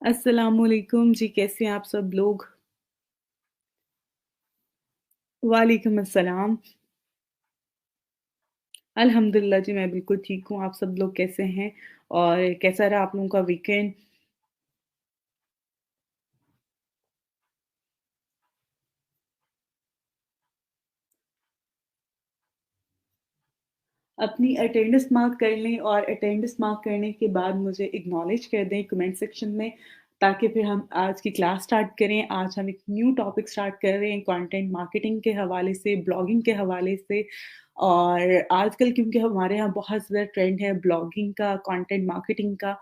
अस्सलामुअलैकुम जी, कैसे हैं आप सब लोग? वालेकुम अस्सलाम। अल्हम्दुलिल्लाह जी, मैं बिल्कुल ठीक हूँ। आप सब लोग कैसे हैं? और कैसा रहा आप लोगों का वीकेंड? अपनी अटेंडेंस मार्क कर लें और अटेंडेंस मार्क करने के बाद मुझे एक्नॉलेज कर दें कमेंट सेक्शन में, ताकि फिर हम आज की क्लास स्टार्ट करें। आज हम एक न्यू टॉपिक स्टार्ट कर रहे हैं कंटेंट मार्केटिंग के हवाले से, ब्लॉगिंग के हवाले से। और आजकल क्योंकि हमारे यहाँ बहुत ज़्यादा ट्रेंड है ब्लॉगिंग का, कंटेंट मार्केटिंग का,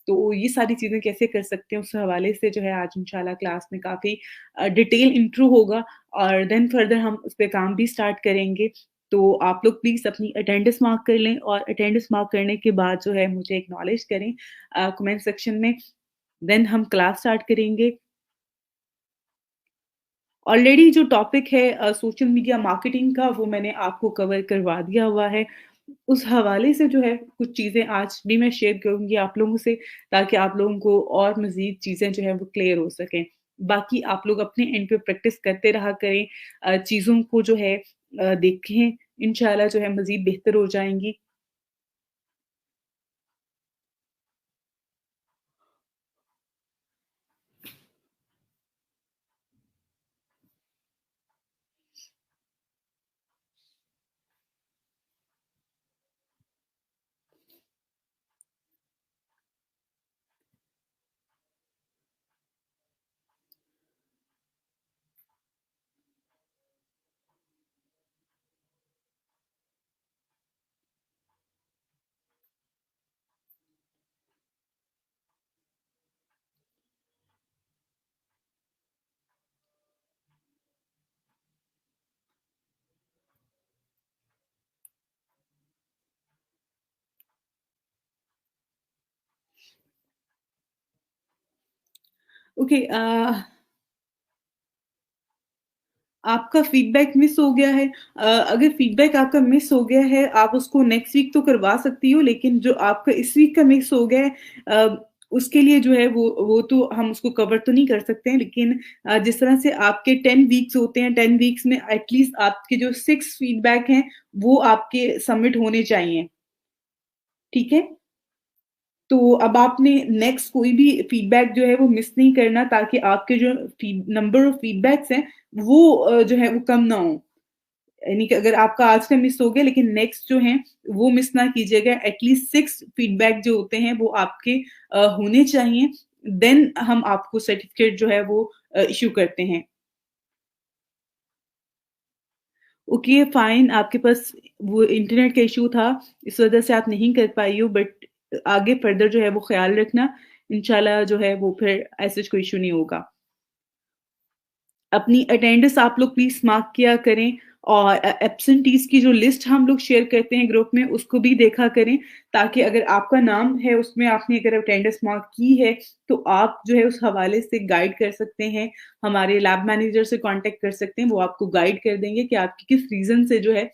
तो ये सारी चीज़ें कैसे कर सकते हैं उस हवाले से जो है आज इंशाल्लाह क्लास में काफ़ी डिटेल इंट्रो होगा और देन फर्दर हम उस पे काम भी स्टार्ट करेंगे। तो आप लोग प्लीज़ अपनी अटेंडेंस मार्क कर लें और अटेंडेंस मार्क करने के बाद जो है मुझे एक्नॉलेज करें कमेंट सेक्शन में। देन हम क्लास स्टार्ट करेंगे। ऑलरेडी जो टॉपिक है सोशल मीडिया मार्केटिंग का, वो मैंने आपको कवर करवा दिया हुआ है। उस हवाले से जो है कुछ चीज़ें आज भी मैं शेयर करूँगी आप लोगों से, ताकि आप लोगों को और मज़ीद चीज़ें जो हैं वो क्लियर हो सकें। बाकी आप लोग अपने एंड पे प्रैक्टिस करते रहा करें, चीज़ों को जो है देखें, इंशाल्लाह जो है मज़ीद बेहतर हो जाएँगी। ओके, आपका फीडबैक मिस हो गया है। अगर फीडबैक आपका मिस हो गया है, आप उसको नेक्स्ट वीक तो करवा सकती हो, लेकिन जो आपका इस वीक का मिस हो गया है, उसके लिए जो है वो तो हम उसको कवर तो नहीं कर सकते हैं, लेकिन जिस तरह से आपके 10 वीक्स होते हैं, 10 वीक्स में एटलीस्ट आपके जो 6 फीडबैक हैं, वो आपके सबमिट होने चाहिए, ठीक है? तो अब आपने नेक्स्ट कोई भी फीडबैक जो है वो मिस नहीं करना, ताकि आपके जो नंबर ऑफ फीडबैक्स हैं वो जो है वो कम ना हो। यानी कि अगर आपका आज का मिस हो गया, लेकिन नेक्स्ट जो है वो मिस ना कीजिएगा। एटलीस्ट 6 फीडबैक जो होते हैं वो आपके होने चाहिए। देन हम आपको सर्टिफिकेट जो है वो इश्यू करते हैं। ओके, फाइन, आपके पास वो इंटरनेट का इश्यू था, इस वजह से आप नहीं कर पाई हो, बट आगे फर्दर जो है वो ख्याल रखना। इंशाल्लाह जो है वो फिर ऐसे कोई इश्यू नहीं होगा। अपनी अटेंडेंस आप लोग प्लीज़ मार्क किया करें और एब्सेंटीज़ की जो लिस्ट हम लोग शेयर करते हैं ग्रुप में, उसको भी देखा करें, ताकि अगर आपका नाम है उसमें, आपने अगर अटेंडेंस मार्क की है, तो आप जो है उस हवाले से गाइड कर सकते हैं। हमारे लैब मैनेजर से कॉन्टैक्ट कर सकते हैं, वो आपको गाइड कर देंगे कि आपकी किस रीज़न से जो है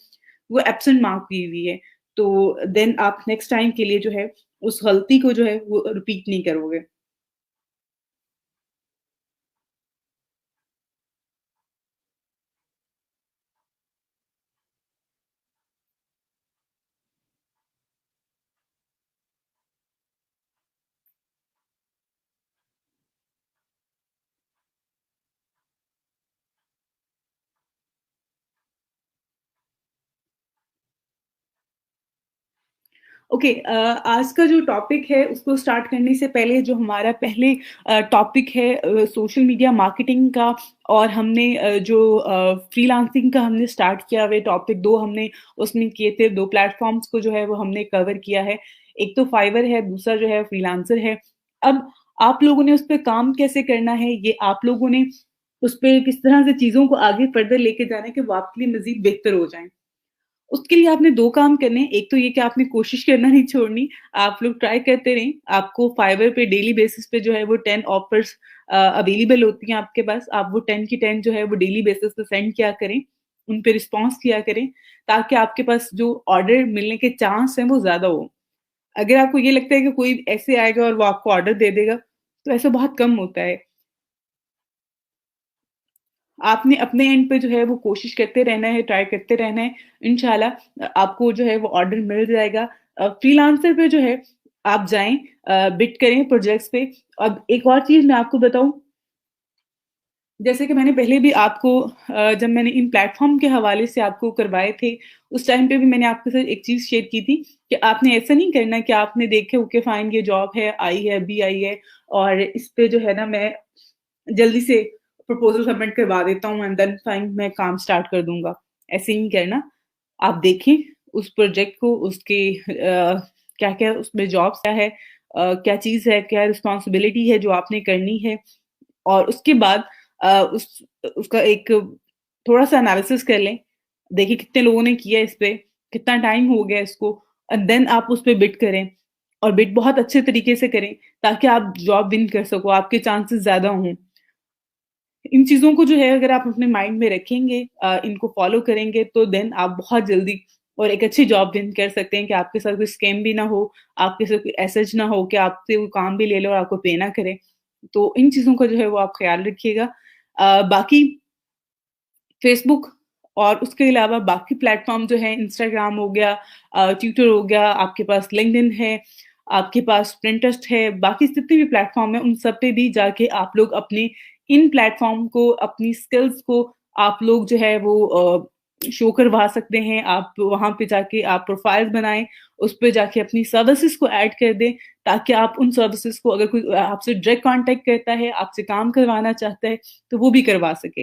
वो एब्सेंट मार्क की हुई है। तो देन आप नेक्स्ट टाइम के लिए जो है उस गलती को जो है वो रिपीट नहीं करोगे। ओके, आज का जो टॉपिक है उसको स्टार्ट करने से पहले जो हमारा पहले टॉपिक है सोशल मीडिया मार्केटिंग का, और हमने जो फ्रीलांसिंग का हमने स्टार्ट किया हुआ टॉपिक दो हमने उसमें किए थे, दो प्लेटफॉर्म्स को जो है वो हमने कवर किया है। एक तो फाइवर है, दूसरा जो है फ्रीलांसर है। अब आप लोगों ने उस पर काम कैसे करना है, ये आप लोगों ने उस पर किस तरह से चीज़ों को आगे फर्दर लेके जाना है कि वो आपके लिए मजीद बेहतर हो जाए। उसके लिए आपने 2 काम करने हैं। एक तो ये कि आपने कोशिश करना नहीं छोड़नी, आप लोग ट्राई करते रहें। आपको फाइवर पे डेली बेसिस पे जो है वो 10 ऑफर्स अवेलेबल होती हैं आपके पास। आप वो 10 की 10 जो है वो डेली बेसिस पे सेंड किया करें, उन पे रिस्पॉन्स किया करें, ताकि आपके पास जो ऑर्डर मिलने के चांस हैं वो ज़्यादा हो। अगर आपको ये लगता है कि कोई ऐसे आएगा और वो आपको ऑर्डर दे देगा, तो ऐसा बहुत कम होता है। आपने अपने एंड पे जो है वो कोशिश करते रहना है, ट्राई करते रहना है। इंशाल्लाह आपको जो है वो ऑर्डर मिल जाएगा। फ्रीलांसर पे जो है आप जाएँ, बिड करें प्रोजेक्ट्स पे। अब एक और चीज़ मैं आपको बताऊँ, जैसे कि मैंने पहले भी आपको जब मैंने इन प्लेटफ़ॉर्म के हवाले से आपको करवाए थे, उस टाइम पे भी मैंने आपके साथ एक चीज़ शेयर की थी कि आपने ऐसा नहीं करना कि आपने देखे ओके फाइन ये जॉब है, आई है, अभी आई है और इस पे जो है ना मैं जल्दी से प्रपोज़ल सबमिट करवा देता हूँ एंड देन फाइन मैं काम स्टार्ट कर दूँगा। ऐसे नहीं करना। आप देखें उस प्रोजेक्ट को, उसके क्या-क्या उसमें जॉब्स क्या है, क्या चीज़ है, क्या रिस्पॉन्सिबिलिटी है जो आपने करनी है और उसके बाद उसका एक थोड़ा-सा एनालिसिस कर लें। देखिए कितने लोगों ने किया है इस पे, कितना टाइम हो गया इसको एंड देन आप उस पे बिड करें और बिड बहुत अच्छे तरीके से करें ताकि आप जॉब विन कर सको, आपके चांसेस ज़्यादा हों। इन चीज़ों को जो है अगर आप अपने माइंड में रखेंगे, इनको फ़ॉलो करेंगे तो देन आप बहुत जल्दी और एक अच्छी जॉब विन कर सकते हैं कि आपके साथ कोई स्कैम भी ना हो, आपके साथ कोई ऐसा ना हो कि आपसे वो काम भी ले लो और आपको पे ना करे। तो इन चीज़ों का जो है वो आप ख़्याल रखिएगा। बाकी फ़ेसबुक और उसके अलावा बाकी प्लेटफ़ॉर्म जो हैं इंस्टाग्राम हो गया, ट्विटर हो गया, आपके पास लिंक्डइन है, आपके पास पिंटरेस्ट है, बाकी जितने भी प्लेटफ़ॉर्म हैं उन सब पे भी जाके आप लोग अपने इन प्लेटफ़ॉर्म को, अपनी स्किल्स को आप लोग जो है वो शो करवा सकते हैं। आप वहाँ पे जाके आप प्रोफ़ाइल बनाएँ, उस पे जाके अपनी सर्विसेज़ को ऐड कर दें ताकि आप उन सर्विसेज़ को अगर कोई आपसे डायरेक्ट कॉन्टैक्ट करता है, आपसे काम करवाना चाहता है, तो वो भी करवा सके।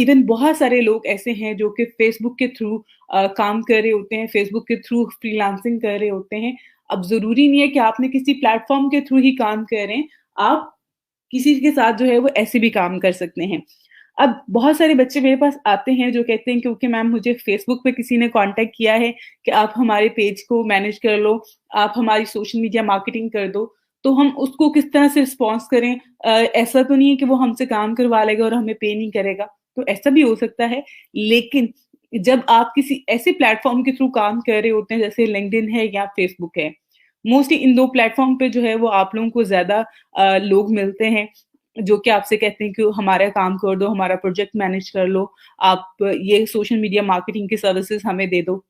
इवन बहुत सारे लोग ऐसे हैं जो कि फ़ेसबुक के थ्रू काम कर रहे होते हैं, फ़ेसबुक के थ्रू फ्रीलांसिंग कर रहे होते हैं। अब ज़रूरी नहीं है कि आपने किसी प्लेटफ़ॉर्म के थ्रू ही काम कर रहे हैं, आप किसी के साथ जो है वो ऐसे भी काम कर सकते हैं। अब बहुत सारे बच्चे मेरे पास आते हैं जो कहते हैं कि ओके मैम मुझे फ़ेसबुक पे किसी ने कॉन्टैक्ट किया है कि आप हमारे पेज को मैनेज कर लो, आप हमारी सोशल मीडिया मार्केटिंग कर दो। तो हम उसको किस तरह से रिस्पॉन्स करें? ऐसा तो नहीं है कि वो हमसे काम करवा लेगा और हमें पे नहीं करेगा, तो ऐसा भी हो सकता है। लेकिन जब आप किसी ऐसे प्लेटफ़ॉर्म के थ्रू काम कर रहे होते हैं जैसे लिंक्डइन है या फ़ेसबुक है, मोस्टली इन 2 प्लेटफ़ॉर्म पे जो है वो आप लोगों को ज़्यादा लोग मिलते हैं, जो कि आपसे कहते हैं कि हमारा काम कर दो, हमारा प्रोजेक्ट मैनेज कर लो, आप ये सोशल मीडिया मार्केटिंग की सर्विसेज़ हमें दे दो।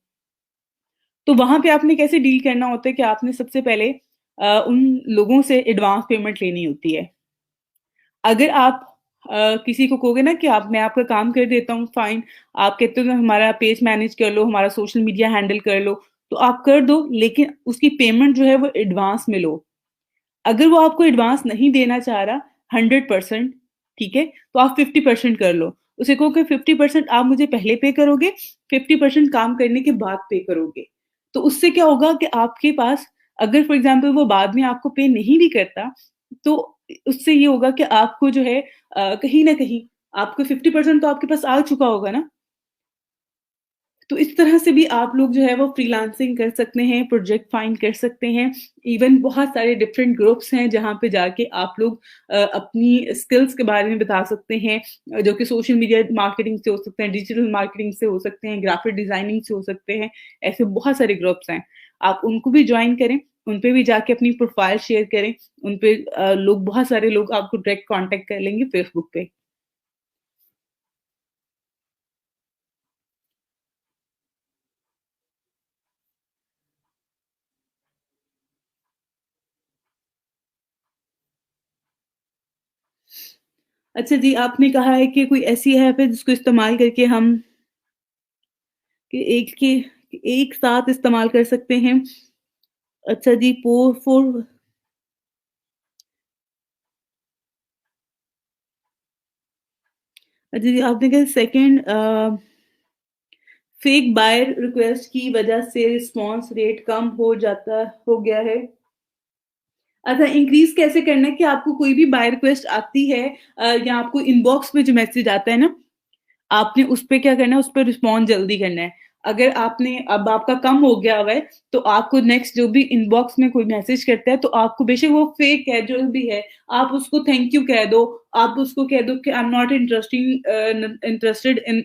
तो वहाँ पे आपने कैसे डील करना होता है कि आपने सबसे पहले उन लोगों से एडवांस पेमेंट लेनी होती है। अगर आप किसी को कहोगे ना कि आप मैं आपका काम कर देता हूँ, फाइन, आप कहते हो ना हमारा पेज मैनेज कर लो, हमारा सोशल मीडिया हैंडल कर लो, तो आप कर दो लेकिन उसकी पेमेंट जो है वो एडवांस में लो। अगर वो आपको एडवांस नहीं देना चाह रहा 100%, ठीक है? तो आप 50% कर लो। उसे कहो कि 50% आप मुझे पहले पे करोगे, 50% काम करने के बाद पे करोगे। तो उससे क्या होगा कि आपके पास अगर फॉर एग्ज़ाम्पल वो बाद में आपको पे नहीं भी करता, तो उससे ये होगा कि आपको जो है कहीं न कहीं आपको 50% तो आपके पास आ चुका होगा ना। तो इस तरह से भी आप लोग जो है वो फ्रीलांसिंग कर सकते हैं, प्रोजेक्ट फाइंड कर सकते हैं। इवन बहुत सारे डिफरेंट ग्रुप्स हैं जहाँ पे जाके आप लोग अपनी स्किल्स के बारे में बता सकते हैं, जो कि सोशल मीडिया मार्केटिंग से हो सकते हैं, डिजिटल मार्केटिंग से हो सकते हैं, ग्राफिक डिज़ाइनिंग से हो सकते हैं। ऐसे बहुत सारे ग्रुप्स हैं। आप उनको भी जॉइन करें, उन पे भी जाके अपनी प्रोफाइल शेयर करें। उन पे लोग बहुत सारे लोग आपको डायरेक्ट कॉन्टैक्ट कर लेंगे फेसबुक पे। अच्छा जी, आपने कहा है कि कोई ऐसी ऐप है जिसको इस्तेमाल करके हम कि एक साथ इस्तेमाल कर सकते हैं। अच्छा जी, पो फ़ोर अच्छा जी, आपने कहा सेकंड फेक बायर रिक्वेस्ट की वजह से रिस्पॉन्स रेट कम हो गया है। अच्छा, इंक्रीज़ कैसे करना है कि आपको कोई भी बाय रिक्वेस्ट आती है या आपको इनबॉक्स में जो मैसेज आता है ना, आपने उस पे क्या करना है, उस पे रिस्पॉन्ड जल्दी करना है। अगर आपने अब आपका कम हो गया हुआ है, तो आपको नेक्स्ट जो भी इनबॉक्स में कोई मैसेज करता है, तो आपको बेशक वो फेक है, जो भी है, आप उसको थैंक यू कह दो। आप उसको कह दो कि I am not interested in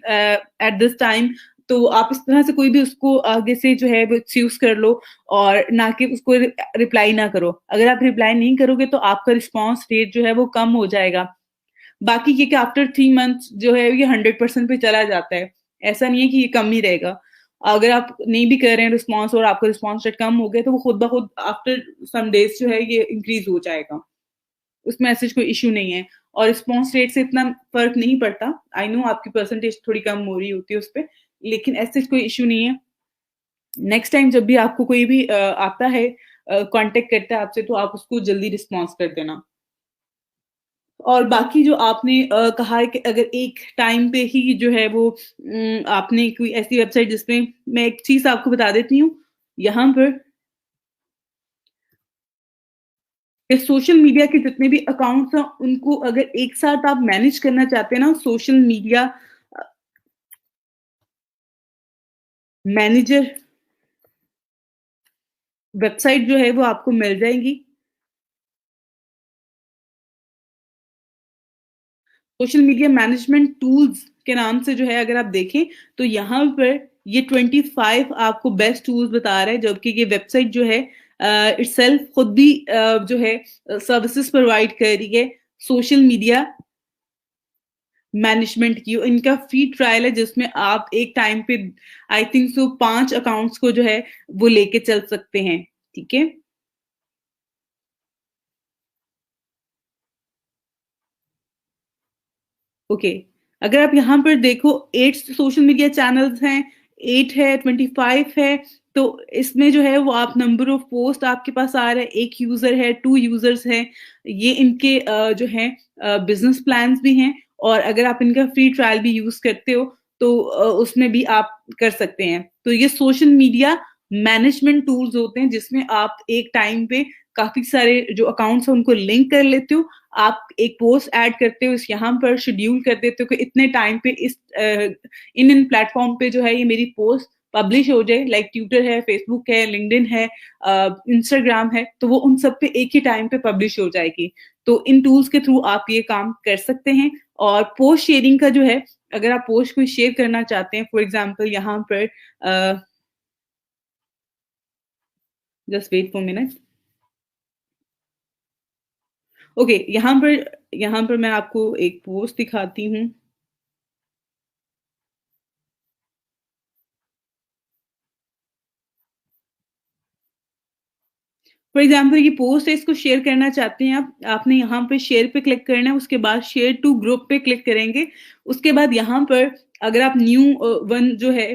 at this time. तो आप इस तरह से कोई भी उसको आगे से जो है वो एक्सक्यूज़ कर लो और ना कि उसको रिप्लाई ना करो। अगर आप रिप्लाई नहीं करोगे तो आपका रिस्पॉन्स रेट जो है वो कम हो जाएगा। बाकी ये कि आफ्टर 3 मंथ्स जो है ये 100% पे चला जाता है। ऐसा नहीं है कि ये कम ही रहेगा। अगर आप नहीं भी कर रहे हैं रिस्पॉन्स और आपका रिस्पॉन्स रेट कम हो गया तो वो खुद ब खुद आफ्टर सम डेज़ जो है ये इंक्रीज़ हो जाएगा। उसमें ऐसा कोई इश्यू नहीं है और रिस्पॉन्स रेट से इतना फ़र्क नहीं पड़ता। आई नो आपकी परसेंटेज थोड़ी कम हो रही होती है उसपे, लेकिन ऐसे कोई इश्यू नहीं है। नेक्स्ट टाइम जब भी आपको कोई भी आता है कॉन्टैक्ट करता है आपसे तो आप उसको जल्दी रिस्पॉन्स कर देना। और बाकी जो आपने कहा है कि अगर एक टाइम पे ही जो है वो आपने कोई ऐसी वेबसाइट जिसमें मैं एक चीज़ आपको बता देती हूँ, यहाँ पर कि सोशल मीडिया के जितने भी अकाउंट्स हैं, उनको अगर एक साथ आप मैनेज करना चाहते हैं ना, सोशल मीडिया अ, मैनेजर वेबसाइट जो है वो आपको मिल जाएँगी। सोशल मीडिया मैनेजमेंट टूल्स के नाम से जो है अगर आप देखें, तो यहाँ पर ये 25 आपको बेस्ट टूल्स बता रहा है, जबकि ये वेबसाइट जो है इटसेल्फ खुद भी जो है सर्विसेज़ प्रोवाइड कर रही है सोशल मीडिया मैनेजमेंट की। इनका फ्री ट्रायल है जिसमें आप एक टाइम पे आई थिंक सो 5 अकाउंट्स को जो है वो लेके चल सकते हैं, ठीक है? ओके, अगर आप यहाँ पर देखो 8 सोशल मीडिया चैनल्स हैं, 8 है, 25 है, तो इसमें जो है वो आप नंबर ऑफ पोस्ट आपके पास आ रहा है, 1 यूज़र है, 2 यूज़र्स हैं, ये इनके जो हैं बिज़नेस प्लान्स भी हैं और अगर आप इनका फ्री ट्रायल भी यूज़ करते हो, तो उसमें भी आप कर सकते हैं। तो ये सोशल मीडिया मैनेजमेंट टूल्स होते हैं जिसमें आप एक टाइम पे काफ़ी सारे जो अकाउंट्स हैं उनको लिंक कर लेते हो, आप एक पोस्ट ऐड करते हो, इस यहाँ पर शेड्यूल कर देते हो कि इतने टाइम पे इस इन प्लेटफ़ॉर्म पे जो है ये मेरी पोस्ट पब्लिश हो जाए, लाइक ट्विटर है, फेसबुक है, लिंक्डइन है, इंस्टाग्राम है, तो वो उन सब पे एक ही टाइम पे पब्लिश हो जाएगी। तो इन टूल्स के थ्रू आप ये काम कर सकते हैं और पोस्ट शेयरिंग का जो है, अगर आप पोस्ट कोई शेयर करना चाहते हैं, फॉर एग्ज़ाम्पल यहाँ पर just wait for minute. Okay, यहाँ पर मैं आपको एक पोस्ट दिखाती हूँ। फॉर एग्ज़ाम्पल ये पोस्ट है, इसको शेयर करना चाहते हैं आप, आपने यहाँ पे शेयर पे क्लिक करना है, उसके बाद शेयर टू ग्रुप पे क्लिक करेंगे। उसके बाद यहाँ पर अगर आप न्यू वन जो है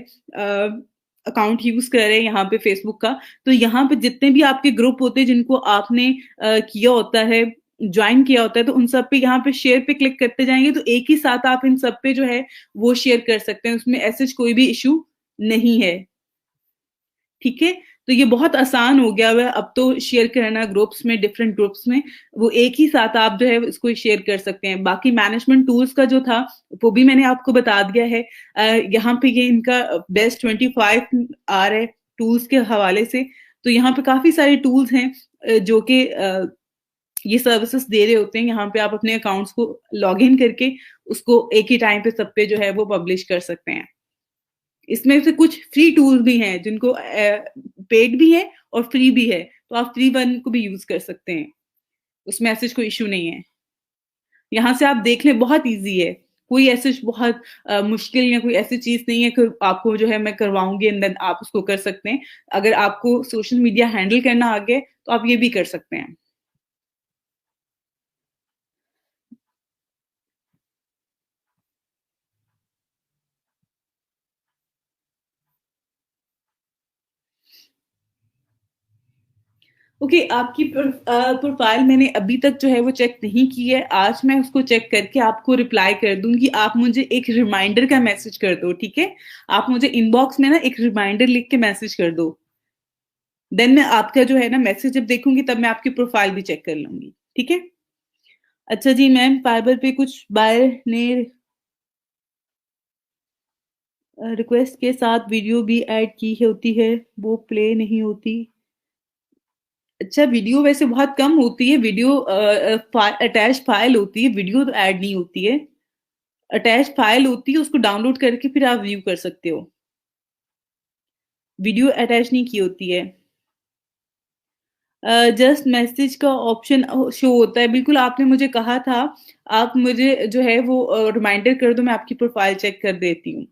अकाउंट यूज़ कर रहे हैं यहाँ पे फेसबुक का, तो यहाँ पे जितने भी आपके ग्रुप होते हैं जिनको आपने किया होता है, जॉइन किया होता है, तो उन सब पे यहाँ पे शेयर पे क्लिक करते जाएँगे, तो एक ही साथ आप इन सब पे जो है वो शेयर कर सकते हैं। उसमें ऐसे कोई भी इश्यू नहीं है। ठीक है? तो ये बहुत आसान हो गया हुआ है अब तो शेयर करना ग्रुप्स में, डिफरेंट ग्रुप्स में, वो एक ही साथ आप जो है इसको शेयर कर सकते हैं। बाकी मैनेजमेंट टूल्स का जो था, वो भी मैंने आपको बता दिया है। यहाँ पे ये इनका बेस्ट 25 आ रहा है टूल्स के हवाले से। तो यहाँ पे काफ़ी सारे टूल्स हैं जो कि ये सर्विसेज़ दे रहे होते हैं। यहाँ पे आप अपने अकाउंट्स को लॉगिन करके उसको एक ही टाइम पे सब पे जो है वो पब्लिश कर सकते हैं। इसमें से कुछ फ्री टूल्स भी हैं जिनको पेड भी है और फ्री भी है, तो आप फ्री वन को भी यूज़ कर सकते हैं। उसमें ऐसे कोई इश्यू नहीं है। यहाँ से आप देख लें बहुत ईज़ी है। कोई ऐसे बहुत मुश्किल या कोई ऐसी चीज़ नहीं है कि आपको जो है मैं करवाऊँगी एंड देन आप उसको कर सकते हैं। अगर आपको सोशल मीडिया हैंडल करना आ गया है, तो आप ये भी कर सकते हैं। ओके, आपकी प्रोफ़ाइल मैंने अभी तक जो है वो चेक नहीं की है। आज मैं उसको चेक करके आपको रिप्लाई कर दूँगी। आप मुझे एक रिमाइंडर का मैसेज कर दो, ठीक है? आप मुझे इनबॉक्स में ना एक रिमाइंडर लिख के मैसेज कर दो। देन मैं आपका जो है ना मैसेज जब देखूँगी तब मैं आपकी प्रोफ़ाइल भी चेक कर लूँगी, ठीक है? अच्छा जी मैम, फाइबर पे कुछ बायर ने रिक्वेस्ट के साथ वीडियो भी ऐड की होती है, वो प्ले नहीं होती। अच्छा, वीडियो वैसे बहुत कम होती है, वीडियो अटैच फाइल होती है, वीडियो तो ऐड नहीं होती है। अटैच फाइल होती है, उसको डाउनलोड करके फिर आप व्यू कर सकते हो। वीडियो अटैच नहीं की होती है। जस्ट मैसेज का ऑप्शन शो होता है। बिल्कुल आपने मुझे कहा था, आप मुझे जो है वो रिमाइंडर कर दो, मैं आपकी प्रोफ़ाइल चेक कर देती हूँ।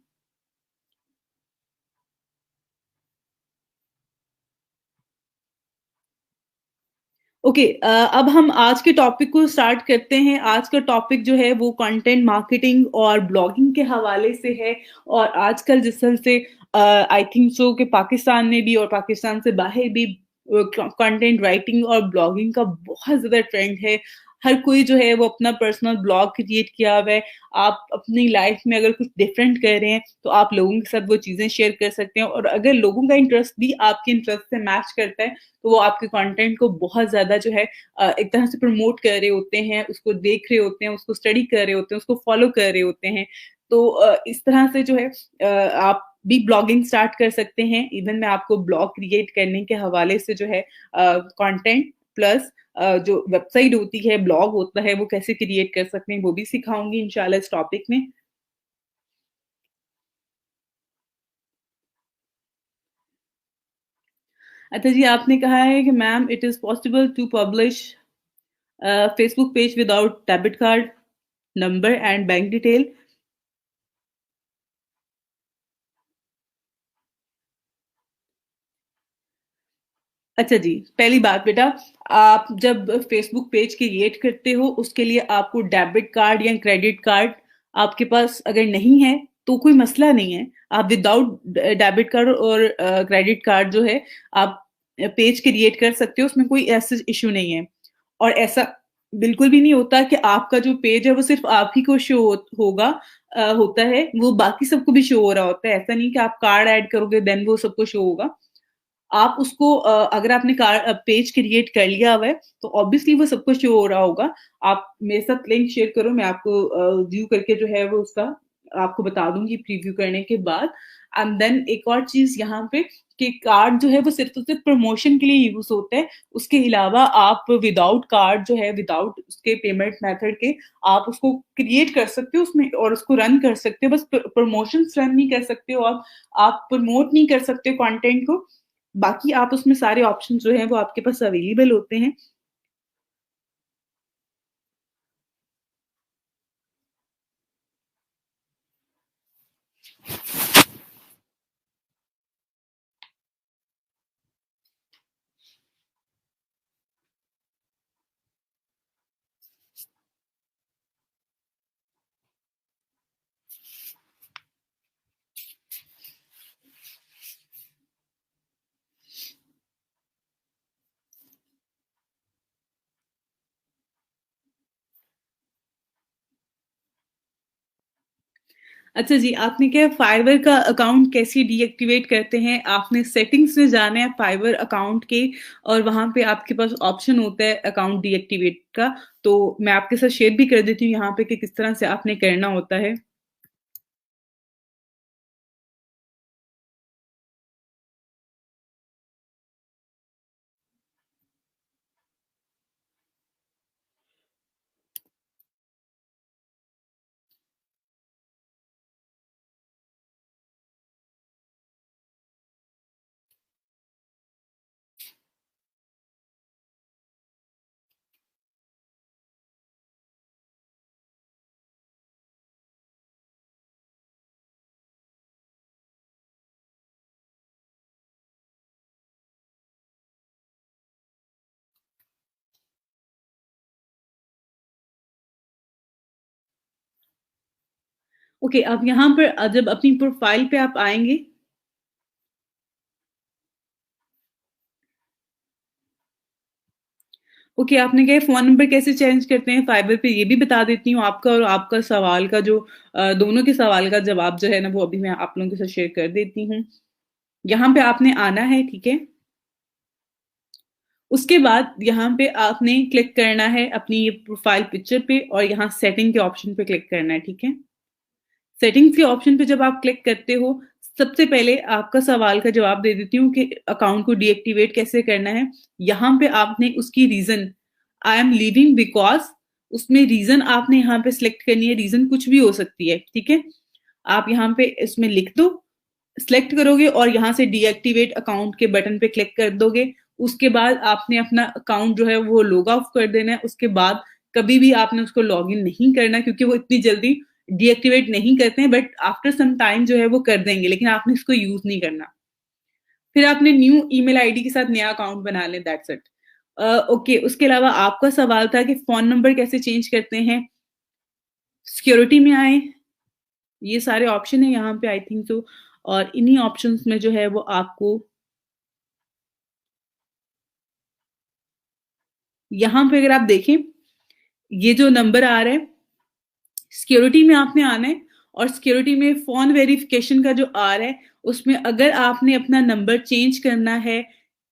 ओके, अब हम आज के टॉपिक को स्टार्ट करते हैं। आज का टॉपिक जो है वो कंटेंट मार्केटिंग और ब्लॉगिंग के हवाले से है और आजकल जिस तरह से आई थिंक सो कि पाकिस्तान में भी और पाकिस्तान से बाहर भी कंटेंट राइटिंग और ब्लॉगिंग का बहुत ज़्यादा ट्रेंड है। हर कोई जो है वो अपना पर्सनल ब्लॉग क्रिएट किया हुआ है। आप अपनी लाइफ में अगर कुछ डिफरेंट कर रहे हैं, तो आप लोगों के साथ वो चीज़ें शेयर कर सकते हैं और अगर लोगों का इंटरेस्ट भी आपके इंटरेस्ट से मैच करता है, तो वो आपके कंटेंट को बहुत ज़्यादा जो है एक तरह से प्रमोट कर रहे होते हैं, उसको देख रहे होते हैं, उसको स्टडी कर रहे होते हैं, उसको फॉलो कर रहे होते हैं। तो इस तरह से जो है आप भी ब्लॉगिंग स्टार्ट कर सकते हैं। इवन मैं आपको ब्लॉग क्रिएट करने के हवाले से जो है कंटेंट प्लस जो वेबसाइट होती है, ब्लॉग होता है, वो कैसे क्रिएट कर सकते हैं, वो भी सिखाऊँगी इंशाल्लाह इस टॉपिक में। अच्छा जी, आपने कहा है कि ma'am it is possible to publish Facebook page without debit card number and bank detail. अच्छा जी, पहली बात बेटा, आप जब फेसबुक पेज क्रिएट करते हो, उसके लिए आपको डेबिट कार्ड या क्रेडिट कार्ड आपके पास अगर नहीं है, तो कोई मसला नहीं है। आप विदाउट डेबिट कार्ड और क्रेडिट कार्ड जो है, आप पेज क्रिएट कर सकते हो, उसमें कोई ऐसा इश्यू नहीं है। और ऐसा बिल्कुल भी नहीं होता कि आपका जो पेज है, वो सिर्फ़ आप ही को शो होगा होता है, वो बाकी सबको भी शो हो रहा होता है। ऐसा नहीं कि आप कार्ड ऐड करोगे, देन वो सबको शो होगा। आप उसको अगर आपने पेज क्रिएट कर लिया हुआ है, तो ऑब्वियसली वो सबको शो हो रहा होगा। आप मेरे साथ लिंक शेयर करो, मैं आपको व्यू करके जो है वो उसका आपको बता दूँगी प्रीव्यू करने के बाद। एंड देन एक और चीज़ यहाँ पे कि कार्ड जो है वो सिर्फ़ और सिर्फ़ प्रमोशन के लिए यूज़ होता है। उसके अलावा आप विदाउट कार्ड जो है, विदाउट उसके पेमेंट मेथड के आप उसको क्रिएट कर सकते हो उसमें और उसको रन कर सकते हो। बस प्रमोशंस रन नहीं कर सकते हो आप प्रमोट नहीं कर सकते हो कंटेंट को। बाकी आप उसमें सारे ऑप्शन जो हैं वो आपके पास अवेलेबल होते हैं। अच्छा जी, आपने क्या फाइवर का अकाउंट कैसे डीएक्टिवेट करते हैं? आपने सेटिंग्स में जाना है फाइवर अकाउंट के और वहाँ पे आपके पास ऑप्शन होता है अकाउंट डीएक्टिवेट का, तो मैं आपके साथ शेयर भी कर देती हूँ यहाँ पे कि किस तरह से आपने करना होता है। ओके, अब यहाँ पर जब अपनी प्रोफाइल पे आप आएँगे। ओके, आपने कहा फ़ोन नंबर कैसे चेंज करते हैं फाइबर पे, ये भी बता देती हूँ। आपका और आपका सवाल का जो दोनों के सवाल का जवाब जो है ना, वो अभी मैं आप लोगों के साथ शेयर कर देती हूँ। यहाँ पे आपने आना है, ठीक है? उसके बाद यहाँ पे आपने क्लिक करना है अपनी ये प्रोफ़ाइल पिक्चर पे और यहाँ सेटिंग के ऑप्शन पे क्लिक करना है, ठीक है? सेटिंग्स के ऑप्शन पे जब आप क्लिक करते हो, सबसे पहले आपका सवाल का जवाब दे देती हूँ कि अकाउंट को डीएक्टिवेट कैसे करना है। यहाँ पे आपने उसकी reason I am leaving because उसमें रीज़न आपने यहाँ पे सिलेक्ट करनी है, रीज़न कुछ भी हो सकती है, ठीक है? आप यहाँ पे इसमें लिख दो सिलेक्ट करोगे और यहाँ से डीएक्टिवेट अकाउंट के बटन पे क्लिक कर दोगे। उसके बाद आपने अपना अकाउंट जो है वो लॉग ऑफ कर देना है। उसके बाद कभी भी आपने उसको लॉग इन नहीं करना, क्योंकि वो इतनी जल्दी डीएक्टिवेट नहीं करते हैं, बट आफ्टर सम टाइम जो है वो कर देंगे, लेकिन आपने इसको यूज नहीं करना। फिर आपने न्यू ईमेल आईडी के साथ नया अकाउंट बना लें, दैट्स इट। ओके, उसके अलावा आपका सवाल था कि फोन नंबर कैसे चेंज करते हैं। सिक्योरिटी में आए, ये सारे ऑप्शन है यहाँ पे, आई थिंक सो। और इन्हीं ऑप्शंस में जो है वो आपको यहाँ पे अगर आप देखें, ये जो नंबर आ रहा है, सिक्योरिटी में आपने आना है और सिक्योरिटी में फोन वेरिफिकेशन का जो आ रहा है, उसमें अगर आपने अपना नंबर चेंज करना है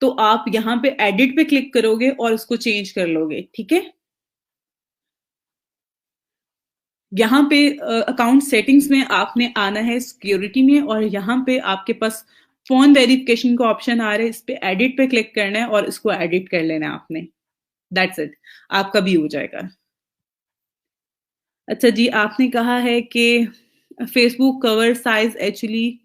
तो आप यहाँ पे एडिट पे क्लिक करोगे और उसको चेंज कर लोगे, ठीक है। यहाँ पे अकाउंट सेटिंग्स में आपने आना है सिक्योरिटी में, और यहाँ पे आपके पास फोन वेरिफिकेशन का ऑप्शन आ रहा है, इस पे एडिट पे क्लिक करना है और इसको एडिट कर लेना है आपने, दैट्स इट, आपका भी हो जाएगा। अच्छा जी, आपने कहा है कि फेसबुक कवर साइज एक्चुअली,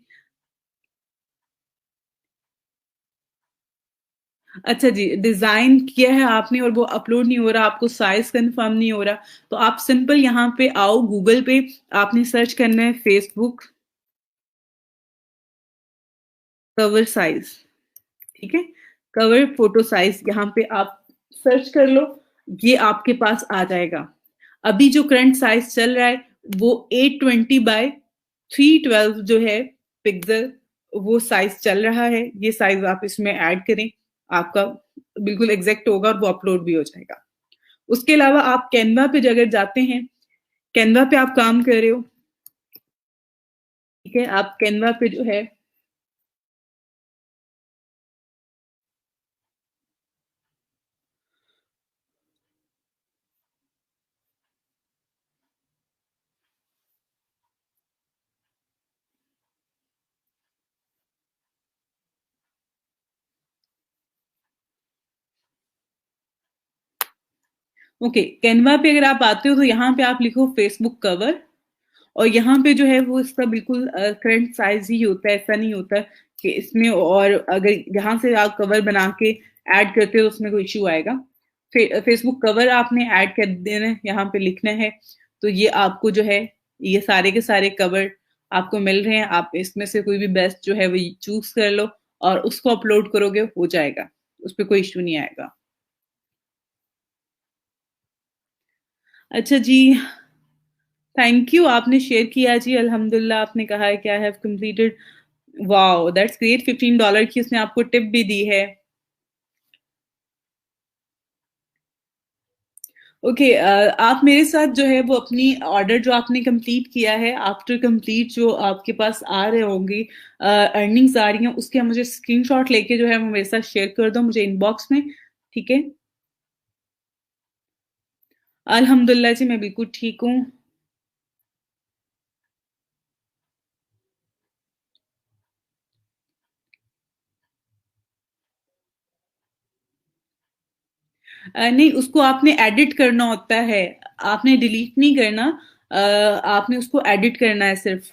अच्छा जी, डिजाइन किया है आपने और वो अपलोड नहीं हो रहा, आपको साइज कंफर्म नहीं हो रहा, तो आप सिंपल यहाँ पे आओ, गूगल पे आपने सर्च करना है फेसबुक कवर साइज, ठीक है। कवर फोटो साइज यहाँ पे आप सर्च कर लो, ये आपके पास आ जाएगा। अभी जो करंट साइज चल रहा है वो 820 बाय 312 जो है पिक्सल, वो साइज चल रहा है। ये साइज आप इसमें ऐड करें, आपका बिल्कुल एग्जैक्ट होगा और वो अपलोड भी हो जाएगा। उसके अलावा आप कैनवा पे अगर जाते हैं, कैनवा पे आप काम कर रहे हो, ठीक है, आप कैनवा पे जो है, ओके, कैनवा पे अगर आप आते हो तो यहाँ पे आप लिखो फेसबुक कवर, और यहाँ पे जो है वो इसका बिल्कुल करंट साइज ही होता है, ऐसा नहीं होता कि इसमें, और अगर यहाँ से आप कवर बना के ऐड करते हो तो उसमें कोई इश्यू आएगा। फेसबुक कवर आपने ऐड कर देना है, यहाँ पे लिखना है, तो ये आपको जो है ये सारे के सारे कवर आपको मिल रहे हैं। आप इसमें से कोई भी बेस्ट जो है वो चूज कर लो और उसको अपलोड करोगे, हो जाएगा, उस पर कोई इश्यू नहीं आएगा। अच्छा जी, थैंक यू, आपने शेयर किया जी, अल्हम्दुलिल्लाह। आपने कहा है कि I have completed, wow that's great, $15 की उसने आपको टिप भी दी है। ओके, आप मेरे साथ जो है वो अपनी ऑर्डर जो आपने कंप्लीट किया है, आफ्टर कंप्लीट जो आपके पास आ रहे होंगे, अर्निंग्स आ रही हैं, उसके मुझे स्क्रीनशॉट लेके जो है वो मेरे साथ शेयर कर दो मुझे इनबॉक्स में, ठीक है। अल्हम्दुलिल्लाह जी, मैं बिल्कुल ठीक हूँ। नहीं, उसको आपने एडिट करना होता है, आपने डिलीट नहीं करना, आपने उसको एडिट करना है सिर्फ।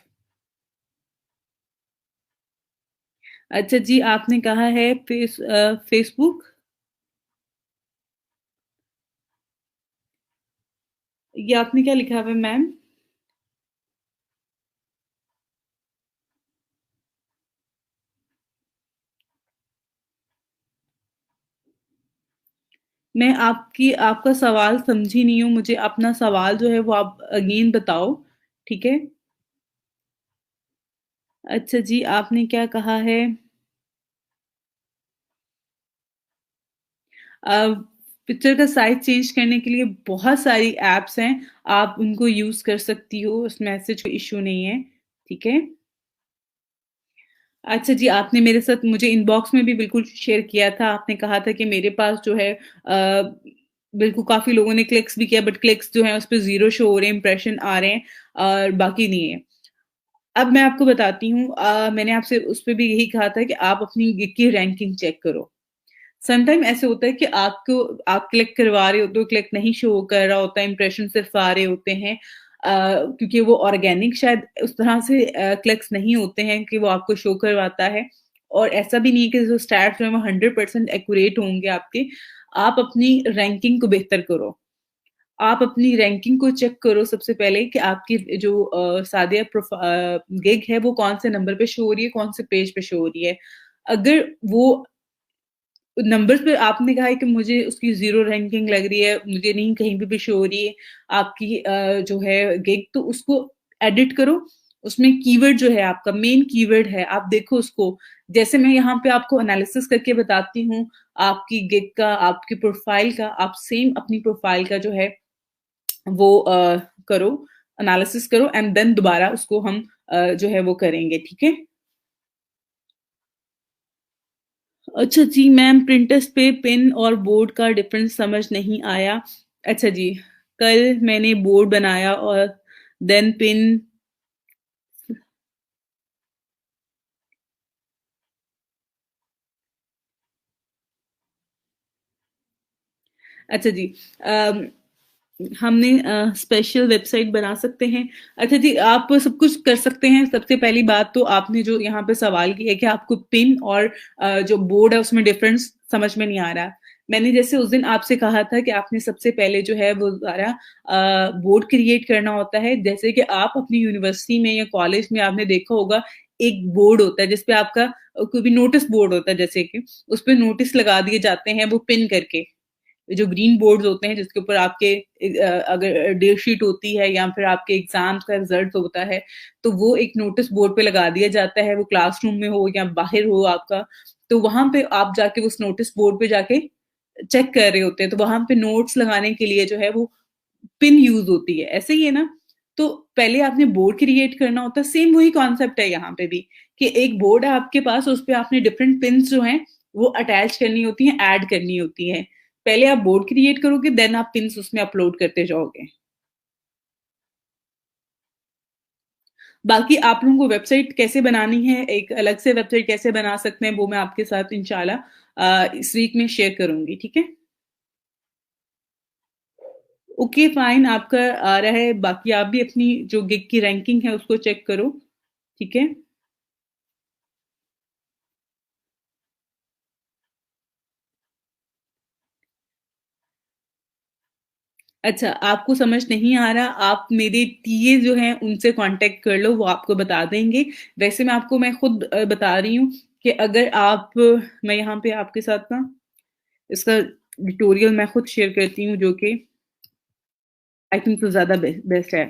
अच्छा जी, आपने कहा है फेसबुक, ये आपने क्या लिखा हुआ है मैम? मैं आपकी आपका सवाल समझी नहीं हूँ, मुझे अपना सवाल जो है वो आप अगेन बताओ, ठीक है। अच्छा जी, आपने क्या कहा है? पिक्चर का साइज चेंज करने के लिए बहुत सारी एप्स हैं, आप उनको यूज कर सकती हो, उसमें ऐसे कोई इशू नहीं है, ठीक है। अच्छा जी, आपने मेरे साथ मुझे इनबॉक्स में भी बिल्कुल शेयर किया था, आपने कहा था कि मेरे पास जो है बिल्कुल काफ़ी लोगों ने क्लिक्स भी किया, बट क्लिक्स जो हैं उस पे ज़ीरो शो हो रहे हैं, इंप्रेशन आ रहे हैं और बाकी नहीं है। अब मैं आपको बताती हूँ, मैंने आपसे उस पे भी यही कहा था कि आप अपनी गिग की रैंकिंग चेक करो। समटाइम ऐसे होता है कि आपको आप क्लिक करवा रहे होते हो, क्लिक नहीं शो कर रहा होता है, इंप्रेशन सिर्फ आ रहे होते हैं। क्योंकि वो ऑर्गेनिक शायद उस तरह से क्लिक्स नहीं होते हैं कि वो आपको शो करवाता है। और ऐसा भी नहीं है कि जो स्टैट्स जो हैं वो 100% एक्यूरेट होंगे आपके। आप अपनी रैंकिंग को बेहतर करो। आप अपनी रैंकिंग को चेक करो सबसे पहले कि आपकी जो सादिया गिग है वो कौन से नंबर पे शो हो रही है, कौन से पेज पे शो हो रही है। अगर वो नंबर्स पे आपने कहा है कि मुझे उसकी 0 रैंकिंग लग रही है, मुझे नहीं कहीं पे भी शो हो रही है आपकी जो है गिग, तो उसको एडिट करो। उसमें कीवर्ड जो है आपका मेन कीवर्ड है, आप देखो उसको। जैसे मैं यहाँ पे आपको एनालिसिस करके बताती हूँ, आपकी गिग का, आपकी प्रोफाइल का, आप सेम अपनी प्रोफाइल का जो है वो करो, एनालिसिस करो एंड देन दोबारा उसको हम जो है वो करेंगे, ठीक है? अच्छा जी मैम, प्रिंटर्स पे पेन और बोर्ड का डिफरेंस समझ नहीं आया। अच्छा जी, कल मैंने बोर्ड बनाया और देन पेन। अच्छा जी, अम, हमने स्पेशल वेबसाइट बना सकते हैं। अच्छा जी, आप सब कुछ कर सकते हैं। सबसे पहली बात तो आपने जो यहाँ पे सवाल किया है कि आपको पिन और जो बोर्ड है उसमें डिफरेंस समझ में नहीं आ रहा। मैंने जैसे उस दिन आपसे कहा था कि आपने सबसे पहले जो है वो सारा बोर्ड क्रिएट करना होता है। जैसे कि आप अपनी यूनिवर्सिटी में या कॉलेज में आपने देखा होगा, एक बोर्ड होता है जिसपे आपका कोई भी नोटिस बोर्ड होता है, जैसे कि उस पे नोटिस लगा दिए जाते हैं वो पिन करके। जो ग्रीन बोर्ड्स होते हैं जिसके ऊपर आपके अगर डेट शीट होती है या फिर आपके एग्जाम का रिजल्ट होता है, तो वो एक नोटिस बोर्ड पे लगा दिया जाता है, वो क्लासरूम में हो या बाहर हो आपका। तो वहां पे आप जाके उस नोटिस बोर्ड पे जाके चेक कर रहे होते हैं, तो वहां पे नोट्स लगाने के लिए जो है वो पिन यूज होती है, ऐसे ही है ना? तो पहले आपने बोर्ड क्रिएट करना होता है, सेम वही कॉन्सेप्ट है यहाँ पे भी, कि एक बोर्ड है आपके पास, उस पे आपने डिफरेंट पिन्स जो हैं वो अटैच करनी होती हैं, ऐड करनी होती हैं। पहले आप बोर्ड क्रिएट करोगे, देन आप पिन्स उसमें अपलोड करते जाओगे। बाकी आप लोगों को वेबसाइट कैसे बनानी है, एक अलग से वेबसाइट कैसे बना सकते हैं, वो मैं आपके साथ इंशाल्लाह इस वीक में शेयर करूंगी, ठीक है? ओके फाइन, आपका आ रहा है। बाकी आप भी अपनी जो गिग की रैंकिंग है उसको चेक करो, ठीक है? अच्छा, आपको समझ नहीं आ रहा, आप मेरे टीए जो हैं उनसे कांटेक्ट कर लो, वो आपको बता देंगे। वैसे मैं खुद बता रही हूँ कि अगर आप मैं यहाँ पे आपके साथ ना इसका ट्यूटोरियल मैं खुद शेयर करती हूँ, जो कि आई थिंक तो ज़्यादा बेस्ट है।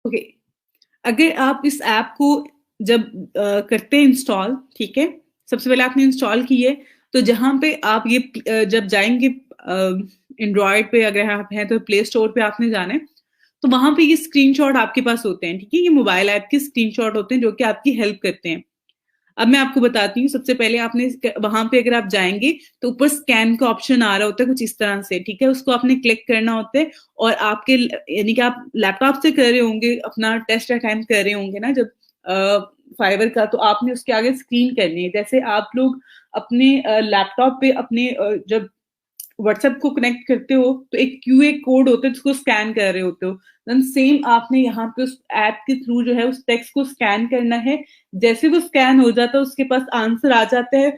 ओके, अगर आप इस ऐप को जब करते हैं इंस्टॉल, ठीक है? सबसे पहले आपने इंस्टॉल की है, तो जहाँ पे आप ये जब जाएँगे एंड्रॉयड पे अगर आप हैं तो प्ले स्टोर पे आपने जाना है, तो वहाँ पे ये स्क्रीनशॉट आपके पास होते हैं, ठीक है? ये मोबाइल ऐप के स्क्रीनशॉट होते हैं जो कि आपकी हेल्प करते हैं। अब मैं आपको बताती हूँ, सबसे पहले आपने वहां पे अगर आप जाएंगे तो ऊपर स्कैन का ऑप्शन आ रहा होता है कुछ इस तरह से, ठीक है? उसको आपने क्लिक करना होता है और आपके यानी कि आप लैपटॉप से कर रहे होंगे, अपना टेस्ट अटेम्प्ट कर रहे होंगे ना जब फाइवर का, तो आपने उसके आगे स्क्रीन करनी है। जैसे आप लोग अपने लैपटॉप पे अपने जब व्हाट्सएप को कनेक्ट करते हो तो एक क्यूए कोड होता है जिसको स्कैन कर रहे होते हो, देन सेम आपने यहाँ पे उस ऐप के थ्रू जो है उस टेक्स्ट को स्कैन करना है। जैसे वो स्कैन हो जाता है उसके पास आंसर आ जाता है।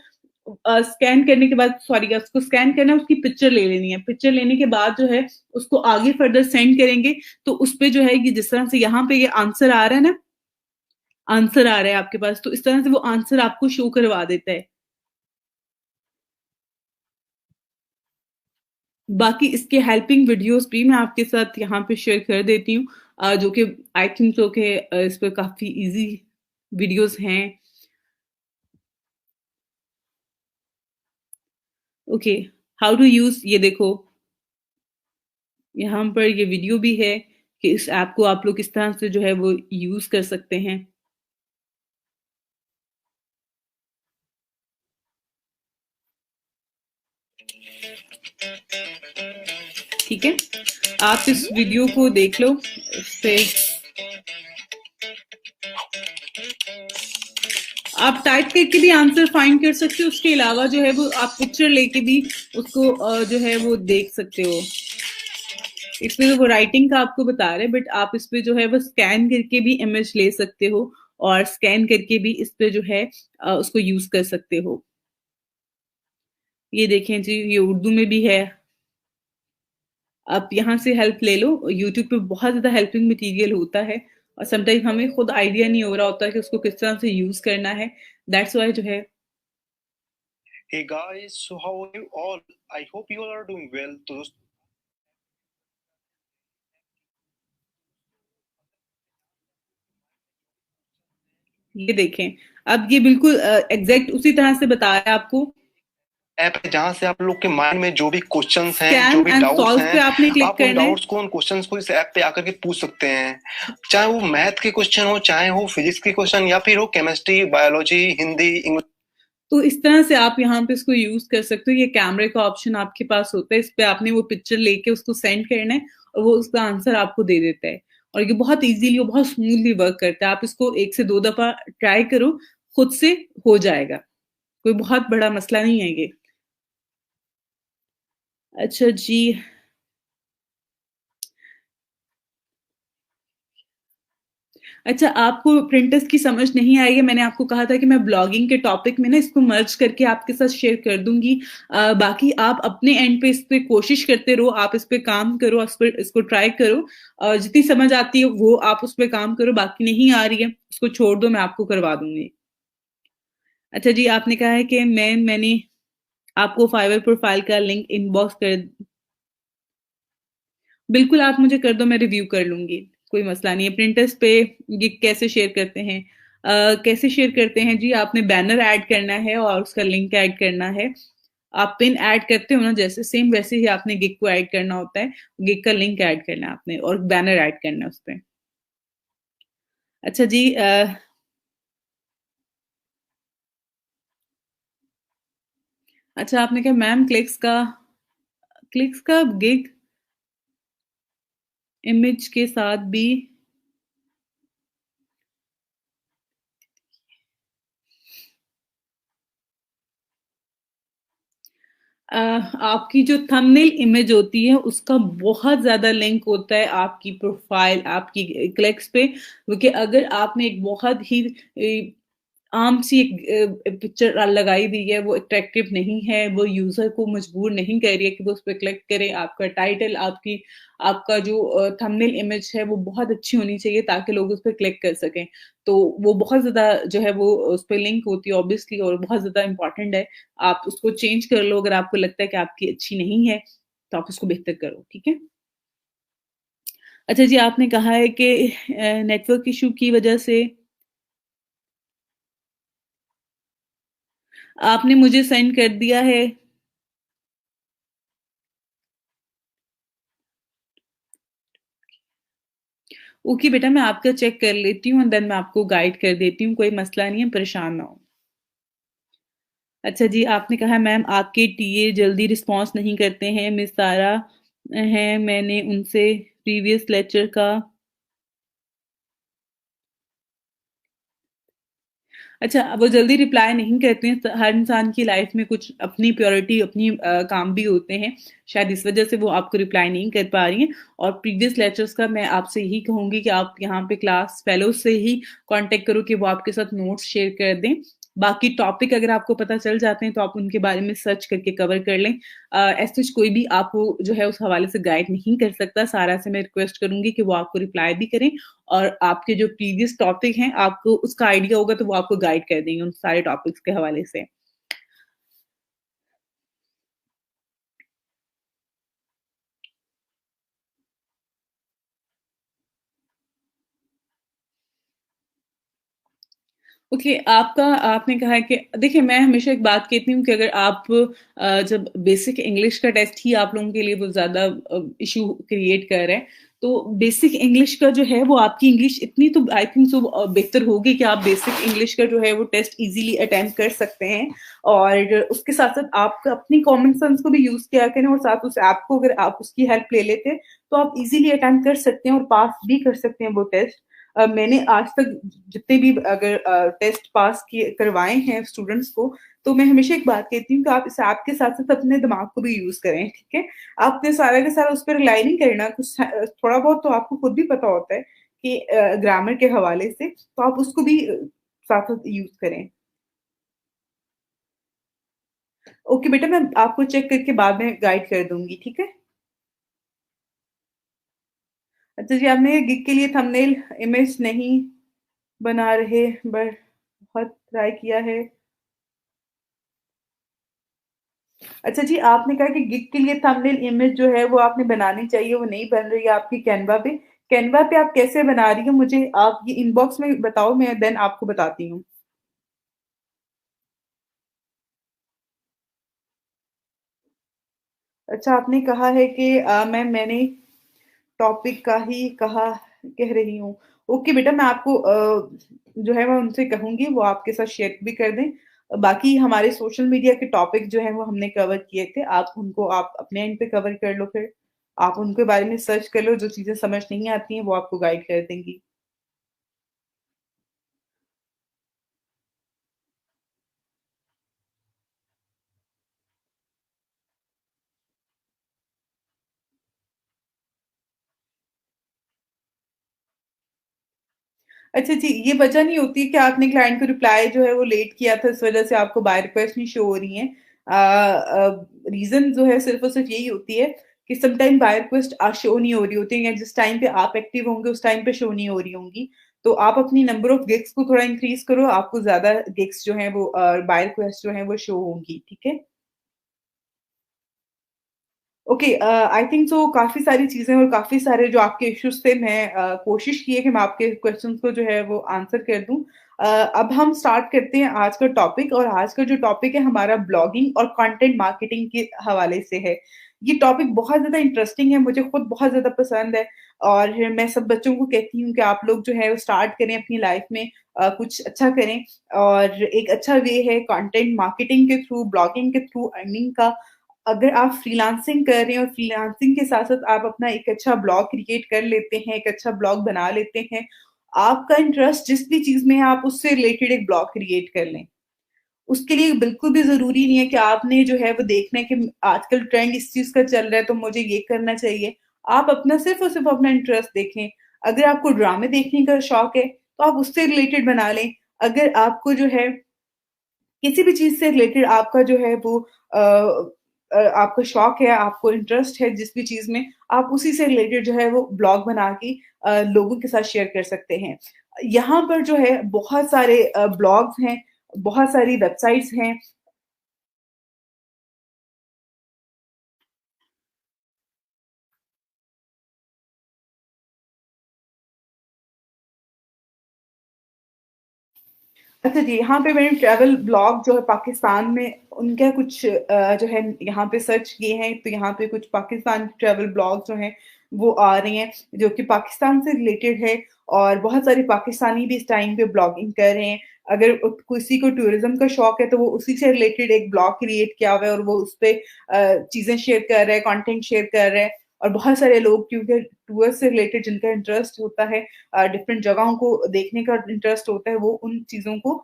स्कैन करने के बाद, सॉरी, उसको स्कैन करना है, उसकी पिक्चर ले लेनी है। पिक्चर लेने के बाद जो है उसको आगे फर्दर सेंड करेंगे, तो उस पे जो है ये जिस तरह से यहाँ पे ये आंसर आ रहा है ना, आंसर आ रहा है आपके पास, तो इस तरह से वो आंसर आपको शो करवा देता है। बाकी इसके हेल्पिंग वीडियोस भी मैं आपके साथ यहाँ पे शेयर कर देती हूँ, जो कि आई थिंक सो के इस पे काफी इजी वीडियोस हैं। ओके, हाउ टू यूज, ये देखो यहाँ पर ये वीडियो भी है कि इस ऐप को आप लोग किस तरह से जो है वो यूज़ कर सकते हैं। ठीक है? आप इस वीडियो को देख लो, उससे आप टाइप करके भी आंसर फाइंड कर सकते हो, उसके अलावा जो है वो आप पिक्चर लेके भी उसको जो है वो देख सकते हो। इसमें तो वो राइटिंग का आपको बता रहे हैं, बट आप इस पे जो है वो स्कैन करके भी इमेज ले सकते हो और स्कैन करके भी इस पे जो है उसको यूज कर सकते हो। ये देखें जी, ये उर्दू में भी है। आप यहाँ से हेल्प ले लो। यूट्यूब पे बहुत ज़्यादा हेल्पिंग मटेरियल होता है और समटाइम हमें खुद आइडिया नहीं हो रहा होता कि उसको किस तरह से यूज़ करना है। दैट्स व्हाई जो है Hey guys, so how are you all? I hope you all are doing well. तो ये देखें, अब ये बिल्कुल एग्जैक्ट उसी तरह से बताया आपको। ऐप है जहाँ से आप लोग के माइंड में जो भी क्वेश्चंस हैं, जो स्कैन भी एंड डाउट्स सॉल्व पे हैं, आपने क्लिक आप उन करना है। डाउट्स को, उन क्वेश्चंस को इस ऐप पे आकर के पूछ सकते हैं। चाहे वो मैथ के क्वेश्चन हो, चाहे हो फिजिक्स के क्वेश्चन, या फिर हो केमिस्ट्री, बायोलॉजी, हिंदी, इंग्लिश। तो इस तरह से आप यहाँ पे इसको यूज कर सकते हो। ये कैमरे का ऑप्शन आपके पास होता है, इस पे आपने वो पिक्चर लेके उसको सेंड करना है और वो उसका आंसर आपको दे देता है। और ये बहुत इजीली और बहुत स्मूथली वर्क करता है। आप इसको 1 से 2 दफा ट्राई करो, खुद से हो जाएगा। कोई बहुत बड़ा मसला नहीं है ये। अच्छा जी, अच्छा आपको प्रिंटर्स की समझ नहीं आई है। मैंने आपको कहा था कि मैं ब्लॉगिंग के टॉपिक में ना इसको मर्ज करके आपके साथ शेयर कर दूंगी। बाकी आप अपने एंड पे इस पे कोशिश करते रहो, आप इस पे काम करो, इस पर इसको ट्राई करो। जितनी समझ आती है वो आप उस पे काम करो, बाकी नहीं आ रही है उसको छोड़ दो, मैं आपको करवा दूंगी। अच्छा जी, आपने कहा है कि मैंने आपको फाइवर प्रोफाइल का लिंक इनबॉक्स कर, बिल्कुल आप मुझे कर दो, मैं रिव्यू कर लूंगी, कोई मसला नहीं है। प्रिंटर्स पे ये कैसे शेयर करते हैं? कैसे शेयर करते हैं जी, आपने बैनर ऐड करना है और उसका लिंक ऐड करना है। आप पिन ऐड करते हो ना जैसे, सेम वैसे ही आपने गिग को ऐड करना होता है। गिग का लिंक ऐड करना है आपने और बैनर ऐड करना है उस पे। अच्छा जी, अच्छा आपने कहा मैम क्लिक्स का गिग इमेज के साथ भी आपकी जो थंबनेल इमेज होती है उसका बहुत ज्यादा लिंक होता है आपकी प्रोफाइल, आपकी क्लिक्स पे। क्योंकि अगर आपने एक बहुत ही आम सी एक पिक्चर लगाई दी है, वो अट्रैक्टिव नहीं है, वो यूजर को मजबूर नहीं कर रही है कि वो उस पर क्लिक करे। आपका टाइटल, आपका जो थंबनेल इमेज है वो बहुत अच्छी होनी चाहिए ताकि लोग उस पर क्लिक कर सकें। तो वो बहुत ज्यादा जो है वो उस पर लिंक होती है ऑब्वियसली, और बहुत ज्यादा इंपॉर्टेंट है। आप उसको चेंज कर लो अगर आपको लगता है कि आपकी अच्छी नहीं है, तो आप उसको बेहतर करो। ठीक है? अच्छा जी, आपने कहा है कि नेटवर्क इशू की वजह से आपने मुझे सेंड कर दिया है। ओके बेटा, मैं आपका चेक कर लेती हूँ एंड देन मैं आपको गाइड कर देती हूँ, कोई मसला नहीं है, परेशान ना हो। अच्छा जी, आपने कहा मैम आपके टीए जल्दी रिस्पॉन्स नहीं करते हैं, मिस सारा हैं, मैंने उनसे प्रीवियस लेक्चर का। अच्छा, वो जल्दी रिप्लाई नहीं करते हैं। हर इंसान की लाइफ में कुछ अपनी प्रायोरिटी, अपनी काम भी होते हैं। शायद इस वजह से वो आपको रिप्लाई नहीं कर पा रही हैं। और प्रीवियस लेक्चर्स का मैं आपसे यही कहूंगी कि आप यहाँ पे क्लास फेलो से ही कांटेक्ट करो कि वो आपके साथ नोट्स शेयर कर दें। बाकी टॉपिक अगर आपको पता चल जाते हैं तो आप उनके बारे में सर्च करके कवर कर लें। ऐसे कोई भी आपको जो है उस हवाले से गाइड नहीं कर सकता। सारा से मैं रिक्वेस्ट करूंगी कि वो आपको रिप्लाई भी करें और आपके जो प्रीवियस टॉपिक हैं आपको उसका आइडिया होगा तो वो आपको गाइड कर देंगे उन सारे टॉपिक्स के हवाले से। ओके, आपका आपने कहा है कि देखिए, मैं हमेशा एक बात कहती हूँ कि अगर आप जब बेसिक इंग्लिश का टेस्ट ही आप लोगों के लिए वो ज़्यादा इश्यू क्रिएट कर रहे हैं, तो बेसिक इंग्लिश का जो है वो आपकी इंग्लिश इतनी तो आई थिंक सो बेहतर होगी कि आप बेसिक इंग्लिश का जो है वो टेस्ट इजीली अटेम्प्ट कर सकते हैं। और उसके साथ-साथ आप अपनी कॉमन सेंस को भी यूज़ किया करें और साथ उस ऐप को अगर आप उसकी हेल्प ले लेते हैं, तो आप इजीली अटेम्प्ट कर सकते हैं और पास भी कर सकते हैं वो टेस्ट। मैंने आज तक जितने भी अगर टेस्ट पास किए करवाए हैं स्टूडेंट्स को, तो मैं हमेशा एक बात कहती हूँ कि आप इस ऐप के साथ-साथ अपने दिमाग को भी यूज़ करें, ठीक है? आपने सारा का सारा उस पे रिलाई नहीं करना, कुछ थोड़ा बहुत तो आपको खुद भी पता होता है कि ग्रामर के हवाले से, तो आप उसको भी साथ-साथ यूज़ करें। ओके बेटा, मैं आपको चेक करके बाद में गाइड कर दूँगी, ठीक है? अच्छा जी, आपने गिग के लिए थंबनेल इमेज नहीं बना रहे, बट बहुत ट्राई किया है। अच्छा जी, आपने कहा कि गिग के लिए थंबनेल इमेज जो है वो आपने बनानी चाहिए, वो नहीं बन रही है आपकी कैनवा पे। कैनवा पे आप कैसे बना रही हो मुझे आप ये इनबॉक्स में बताओ, मैं देन आपको बताती हूँ। अच्छा, आपने कहा है कि मैंने टॉपिक का ही कह रही हूँ। ओके बेटा, मैं आपको जो है मैं उनसे कहूँगी वो आपके साथ शेयर भी कर दें। बाकी हमारे सोशल मीडिया के टॉपिक जो हैं वो हमने कवर किए थे। आप उनको आप अपने एंड पे कवर कर लो फिर। आप उनके बारे में सर्च कर लो, जो चीज़ें समझ नहीं आती हैं वो आपको गाइड कर देंगी। अच्छा जी, ये वजह नहीं होती कि आपने क्लाइंट को रिप्लाई जो है वो लेट किया था, इस वजह से आपको बाय रिक्वेस्ट नहीं शो हो रही हैं। रीज़न जो है सिर्फ़ और सिर्फ़ यही होती है कि some time by request show नहीं हो रही होती है, या जिस टाइम पे आप एक्टिव होंगे उस टाइम पे शो नहीं हो रही होंगी। तो आप अपनी नंबर ऑफ गिग्स को थोड़ा इंक्रीज़ करो, आपको ज़्यादा गिग्स जो हैं वो बाय रिक्वेस्ट जो हैं वो शो होंगी, ठीक है? ओके, आई थिंक सो काफ़ी सारी चीज़ें और काफ़ी सारे जो आपके इश्यूज़ थे, मैं कोशिश की है कि मैं आपके क्वेश्चंस को जो है वो आंसर कर दूँ। अब हम स्टार्ट करते हैं आज का टॉपिक, और आज का जो टॉपिक है हमारा ब्लॉगिंग और कंटेंट मार्केटिंग के हवाले से है। ये टॉपिक बहुत ज़्यादा इंटरेस्टिंग है, मुझे खुद बहुत ज़्यादा पसंद है, और मैं सब बच्चों को कहती हूँ कि आप लोग जो है वो स्टार्ट करें अपनी लाइफ़ में, कुछ अच्छा करें। और एक अच्छा वे है कंटेंट मार्केटिंग के थ्रू, ब्लॉगिंग के थ्रू अर्निंग का। अगर आप फ्रीलांसिंग कर रहे हैं और फ्रीलांसिंग के साथ-साथ आप अपना एक अच्छा ब्लॉग क्रिएट कर लेते हैं, एक अच्छा ब्लॉग बना लेते हैं, आपका इंटरेस्ट जिस भी चीज़ में है आप उससे रिलेटेड एक ब्लॉग क्रिएट कर लें। उसके लिए बिल्कुल भी ज़रूरी नहीं है कि आपने जो है वो देखना है कि आजकल ट्रेंड इस चीज़ का चल रहा है तो मुझे ये करना चाहिए। आप अपना सिर्फ़ और सिर्फ़ अपना इंटरेस्ट देखें। अगर आपको ड्रामे देखने का शौक है, तो आप उससे रिलेटेड बना लें। अगर आपको जो है किसी भी चीज़ से रिलेटेड आपका जो है वो आपका शौक है, आपको इंटरेस्ट है जिस भी चीज़ में, आप उसी से रिलेटेड जो है वो ब्लॉग बना के लोगों के साथ शेयर कर सकते हैं। यहाँ पर जो है बहुत सारे ब्लॉग्स हैं, बहुत सारी वेबसाइट्स हैं। अच्छा जी, यहाँ पे मैंने ट्रैवल ब्लॉग जो है पाकिस्तान में उनका कुछ जो है यहाँ पे सर्च किए हैं, तो यहाँ पे कुछ पाकिस्तान ट्रैवल ब्लॉग जो हैं वो आ रहे हैं, जो कि पाकिस्तान से रिलेटेड है, और बहुत सारे पाकिस्तानी भी इस टाइम पे ब्लॉगिंग कर रहे हैं। अगर किसी को टूरिज़्म का शौक है तो वो उसी से रिलेटेड एक ब्लॉग क्रिएट किया हुआ है और वो उसपे चीज़ें शेयर कर रहा है, कंटेंट शेयर कर रहा है। और बहुत सारे लोग, क्योंकि टूर से रिलेटेड जिनका इंटरेस्ट होता है, डिफरेंट जगहों को देखने का इंटरेस्ट होता है, वो उन चीज़ों को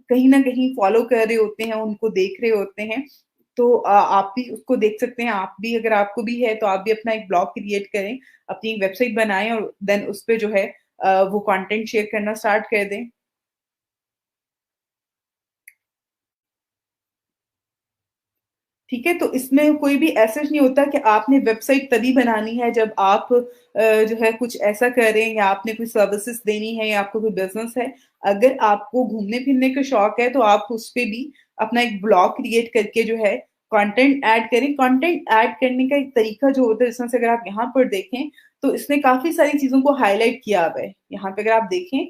कहीं न कहीं फ़ॉलो कर रहे होते हैं, उनको देख रहे होते हैं। तो आप भी उसको देख सकते हैं, आप भी अगर आपको भी है तो आप भी अपना एक ब्लॉग क्रिएट करें, अपनी एक वेबसाइट बनाएँ और देन उसपे जो है वो कंटेंट शेयर करना स्टार्ट कर दें। ठीक है? तो इसमें कोई भी ऐसा नहीं होता कि आपने वेबसाइट तभी बनानी है जब आप जो है कुछ ऐसा करें, या आपने कोई सर्विसेज़ देनी है, या आपको कोई बिज़नेस है। अगर आपको घूमने-फिरने का शौक है तो आप उसपे भी अपना एक ब्लॉग क्रिएट करके जो है कंटेंट ऐड करें। कंटेंट ऐड करने का एक तरीका जो होता है, जिस तरह से अगर आप यहाँ पर देखें, तो इसने काफ़ी सारी चीज़ों को हाइलाइट किया हुआ है। यहाँ पे अगर आप देखें,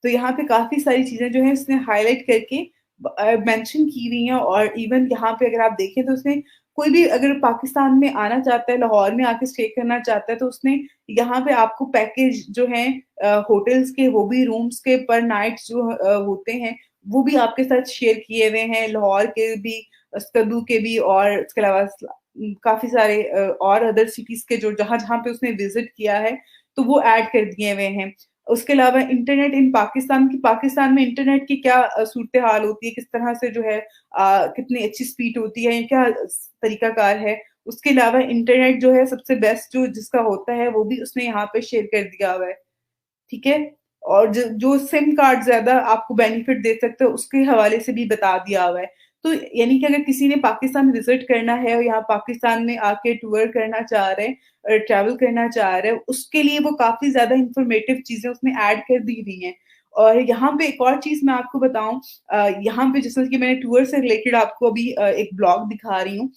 तो यहाँ पे काफ़ी सारी चीज़ें जो हैं इसने हाइलाइट करके मेंशन की हुई हैं, और इवन यहाँ पे अगर आप देखें तो उसने कोई भी अगर पाकिस्तान में आना चाहता है, लाहौर में आके स्टे करना चाहता है, तो उसने यहाँ पे आपको पैकेज जो है होटल्स के, वो भी रूम्स के पर नाइट जो होते हैं, वो भी आपके साथ शेयर किए हुए हैं, लाहौर के भी, स्कर्दू के भी, और इसके अलावा काफी सारे और अदर सिटीज के जो जहां जहां पे उसने विजिट किया है, तो वो ऐड कर दिए हुए हैं। उसके अलावा इंटरनेट इन पाकिस्तान की, पाकिस्तान में इंटरनेट की क्या सूरत हाल होती है, किस तरह से जो है कितनी अच्छी स्पीड होती है, क्या तरीकाकार है। उसके अलावा इंटरनेट जो है सबसे बेस्ट जो जिसका होता है, वो भी उसने यहाँ पे शेयर कर दिया हुआ है। ठीक है। और जो सिम कार्ड ज्यादा आपको बेनिफिट दे सकते हैं, उसके हवाले से भी बता दिया हुआ है। तो यानी कि अगर किसी ने पाकिस्तान विजिट करना है और यहाँ पाकिस्तान में आके टूर करना चाह रहे हैं, ट्रैवल करना चाह रहे हैं, उसके लिए वो काफी ज्यादा इंफॉर्मेटिव चीजें उसने ऐड कर दी हुई हैं। और यहाँ पे एक और चीज मैं आपको बताऊं, यहाँ पे जैसे कि मैंने टूर से रिलेटेड आपको अभी एक ब्लॉग दिखा रही हूँ,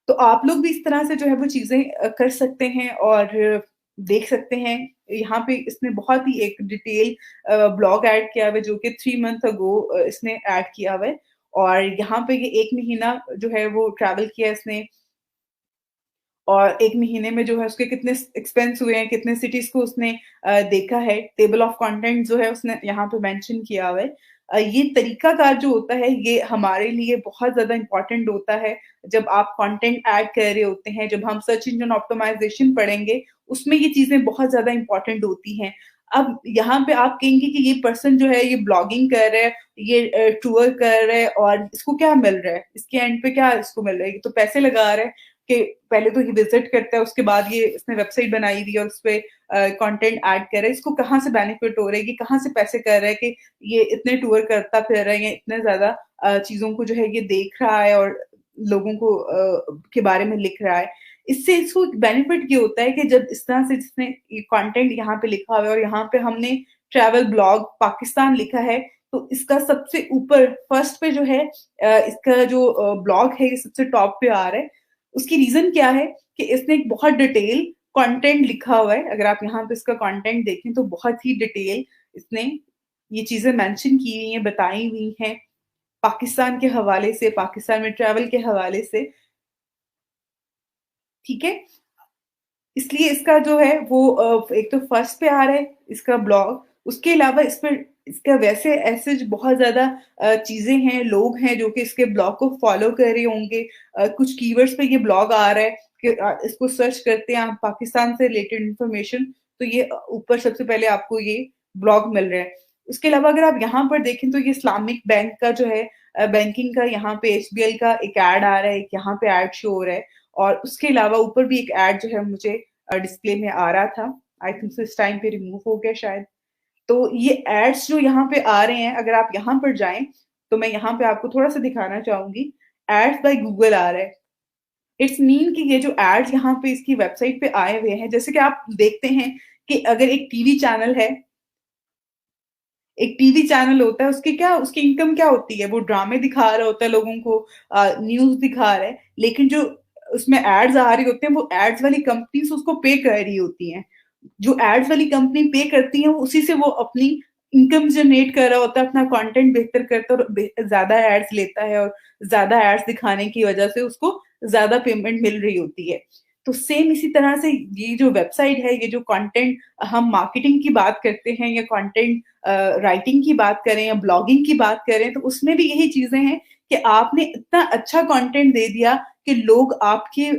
तो आप लोग भी इस तरह से जो है वो चीजें कर सकते हैं और देख सकते हैं। यहाँ पे इसने बहुत ही एक डिटेल ब्लॉग ऐड किया हुआ है, जो कि 3 मंथ अगो इसने ऐड किया हुआ है। और यहाँ पे ये 1 महीना जो है वो ट्रैवल किया इसने, और 1 महीने में जो है उसके कितने एक्सपेंस हुए हैं, कितने सिटीज को उसने देखा है, टेबल ऑफ कंटेंट जो है उसने यहाँ पे मेंशन किया हुआ है। ये तरीकाकार जो होता है, ये हमारे लिए बहुत ज्यादा इंपॉर्टेंट होता है। जब आप कंटेंट ऐड कर रहे होते हैं, जब हम सर्च इंजन ऑप्टिमाइजेशन पढ़ेंगे, उसमें ये चीजें बहुत ज्यादा इंपॉर्टेंट होती हैं। अब यहाँ पे आप कहेंगे कि ये पर्सन जो है ये ब्लॉगिंग कर रहा है, ये टूर कर रहा है, और इसको क्या मिल रहा है, इसके एंड पे क्या इसको मिल रहा है, ये तो पैसे लगा रहा है कि पहले तो ये विजिट करता है, उसके बाद ये इसने वेबसाइट बनाई हुई है और उस पर कंटेंट ऐड कर रहा है, इसको कहाँ से बेनिफिट हो रहा है, ये कहाँ से पैसे कर रहा है कि ये इतने टूर करता फिर रहा है, ये इतने ज्यादा चीजों को जो है ये देख रहा है और लोगों को के बारे में लिख रहा है। इससे इसको बेनिफिट ये होता है कि जब इस तरह से जिसने ये कंटेंट यहाँ पे लिखा हुआ है और यहाँ पे हमने ट्रैवल ब्लॉग पाकिस्तान लिखा है, तो इसका सबसे ऊपर फर्स्ट पे जो है इसका जो ब्लॉग है, ये सबसे टॉप पे आ रहा है। उसकी रीजन क्या है कि इसने एक बहुत डिटेल कंटेंट लिखा हुआ है। अगर आप यहाँ पे इसका कंटेंट देखें तो बहुत ही डिटेल इसने ये चीजें मेंशन की हुई हैं, बताई हुई हैं, पाकिस्तान के हवाले से, पाकिस्तान में ट्रैवल के हवाले से। ठीक है। इसलिए इसका जो है वो एक तो फर्स्ट पे आ रहा है इसका ब्लॉग। उसके अलावा इस पर इसका वैसे ऐसे जो बहुत ज्यादा चीजें हैं, लोग हैं जो कि इसके ब्लॉग को फॉलो कर रहे होंगे। कुछ कीवर्ड्स पे ये ब्लॉग आ रहा है कि इसको सर्च करते हैं आप पाकिस्तान से रिलेटेड इंफॉर्मेशन, तो ये ऊपर सबसे पहले आपको ये ब्लॉग मिल रहा है। उसके अलावा अगर आप यहाँ पर देखें तो ये इस्लामिक बैंक का जो है बैंकिंग का, यहाँ पे एसबीएल का एक ऐड आ रहा है, एक यहाँ पे ऐड शो हो रहा है। और उसके अलावा ऊपर भी एक ऐड जो है मुझे डिस्प्ले में आ रहा था, आई थिंक इस टाइम पे रिमूव हो गया शायद। तो ये एड्स जो यहाँ पे आ रहे हैं, अगर आप यहाँ पर जाएं तो मैं यहाँ पे आपको थोड़ा सा दिखाना चाहूंगी। एड्स बाय गूगल आ रहा है। इट्स मीन कि ये जो एड्स यहाँ पे इसकी वेबसाइट पे आए हुए हैं, जैसे कि आप देखते हैं कि अगर एक टीवी चैनल है, एक टीवी चैनल होता है, उसकी क्या, उसकी इनकम क्या होती है, वो ड्रामे दिखा रहा होता है लोगों को, न्यूज दिखा रहा है, लेकिन जो उसमें एड्स आ रही होते हैं, वो एड्स वाली कंपनीज उसको पे कर रही होती हैं। जो एड्स वाली कंपनी पे करती है, उसी से वो अपनी इनकम जनरेट कर रहा होता है, अपना कंटेंट बेहतर करता है और ज्यादा एड्स लेता है, और ज्यादा एड्स दिखाने की वजह से उसको ज्यादा पेमेंट मिल रही होती है। तो सेम इसी तरह से ये जो वेबसाइट है, ये जो कंटेंट हम मार्केटिंग की बात करते हैं, या कंटेंट राइटिंग की बात करें, या ब्लॉगिंग की बात करें, तो उसमें भी यही चीजें हैं कि आपने इतना अच्छा कंटेंट दे दिया कि लोग आपके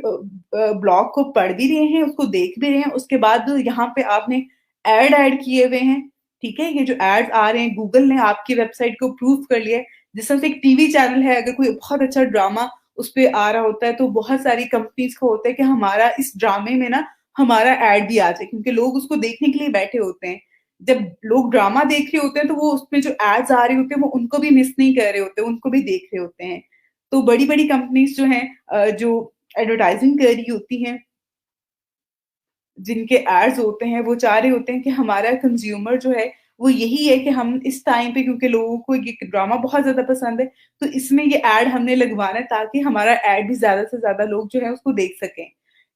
ब्लॉग को पढ़ भी रहे हैं, उसको देख भी रहे हैं, उसके बाद यहाँ पे आपने ऐड किए हुए हैं। ठीक है। ये जो एड्स आ रहे हैं, गूगल ने आपकी वेबसाइट को प्रूव कर लिया है। जिस तरह से एक टीवी चैनल है, अगर कोई बहुत अच्छा ड्रामा उस पर आ रहा होता है, तो बहुत सारी कंपनीज को होता है कि हमारा इस ड्रामे में ना हमारा एड भी आ जाए, क्योंकि लोग उसको देखने के लिए बैठे होते हैं। जब लोग ड्रामा देख रहे होते हैं, तो वो उसमें जो एड्स आ रहे होते हैं, वो उनको भी मिस नहीं कर रहे होते, उनको भी देख रहे होते हैं। तो बड़ी बड़ी कंपनीज जो हैं, जो एडवर्टाइजिंग कर रही होती हैं, जिनके एड्स होते हैं, वो चाह रहे होते हैं कि हमारा कंज्यूमर जो है वो यही है कि हम इस टाइम पे, क्योंकि लोगों को ये ड्रामा बहुत ज्यादा पसंद है, तो इसमें ये एड हमने लगवाना है ताकि हमारा एड भी ज्यादा से ज्यादा लोग जो है उसको देख सकें।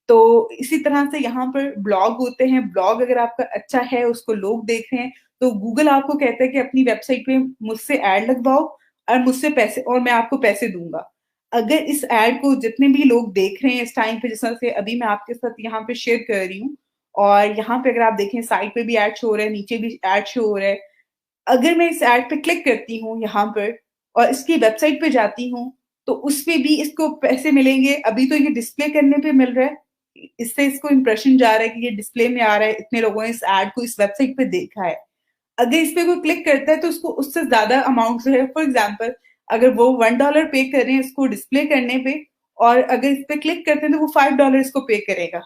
तो इसी तरह से यहाँ पर ब्लॉग होते हैं। ब्लॉग अगर आपका अच्छा है, उसको लोग देख रहे हैं, तो गूगल आपको कहता है कि अपनी वेबसाइट पे मुझसे ऐड लगवाओ और मुझसे पैसे, और मैं आपको पैसे दूंगा। अगर इस ऐड को जितने भी लोग देख रहे हैं इस टाइम पे, जिस तरह से अभी मैं आपके साथ यहाँ पे शेयर कर रही हूँ, और यहाँ पे अगर आप देखें साइड पे भी ऐड शो हो रहा है, नीचे भी ऐड शो हो रहा है। अगर मैं इस ऐड पे क्लिक करती हूँ यहाँ पर और इसकी वेबसाइट पे जाती हूँ, तो उसपे भी इसको पैसे मिलेंगे। अभी तो ये डिस्प्ले करने पे मिल रहा है, इससे इसको इंप्रेशन जा रहा है कि ये डिस्प्ले में आ रहा है, इतने लोगों ने इस ऐड को इस वेबसाइट पे देखा है। अगर इस पे कोई क्लिक करता है तो उसको उससे ज्यादा अमाउंट जो है, फॉर एग्जाम्पल अगर वो $1 पे कर रहे हैं इसको डिस्प्ले करने पे, और अगर इस पे क्लिक करते हैं तो वो $5 इसको पे करेगा।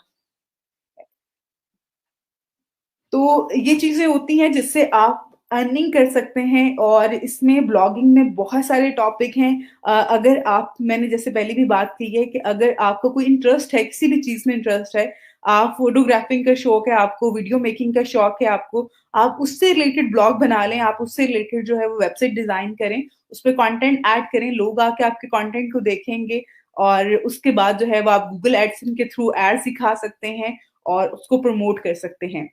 तो ये चीजें होती हैं जिससे आप अर्निंग कर सकते हैं, और इसमें ब्लॉगिंग में बहुत सारे टॉपिक हैं। अगर आप, मैंने जैसे पहले भी बात की है कि अगर आपको कोई इंटरेस्ट है, किसी भी चीज में इंटरेस्ट है, आप फोटोग्राफिंग का शौक है आपको, वीडियो मेकिंग का शौक है आपको, आप उससे रिलेटेड ब्लॉग बना लें, आप उससे रिलेटेड जो है वो वेबसाइट डिजाइन करें, उस पर कॉन्टेंट ऐड करें, लोग आके आपके कॉन्टेंट को देखेंगे, और उसके बाद जो है वो आप गूगल एडसेंस के थ्रू एड्स दिखा सकते हैं और उसको प्रमोट कर सकते हैं।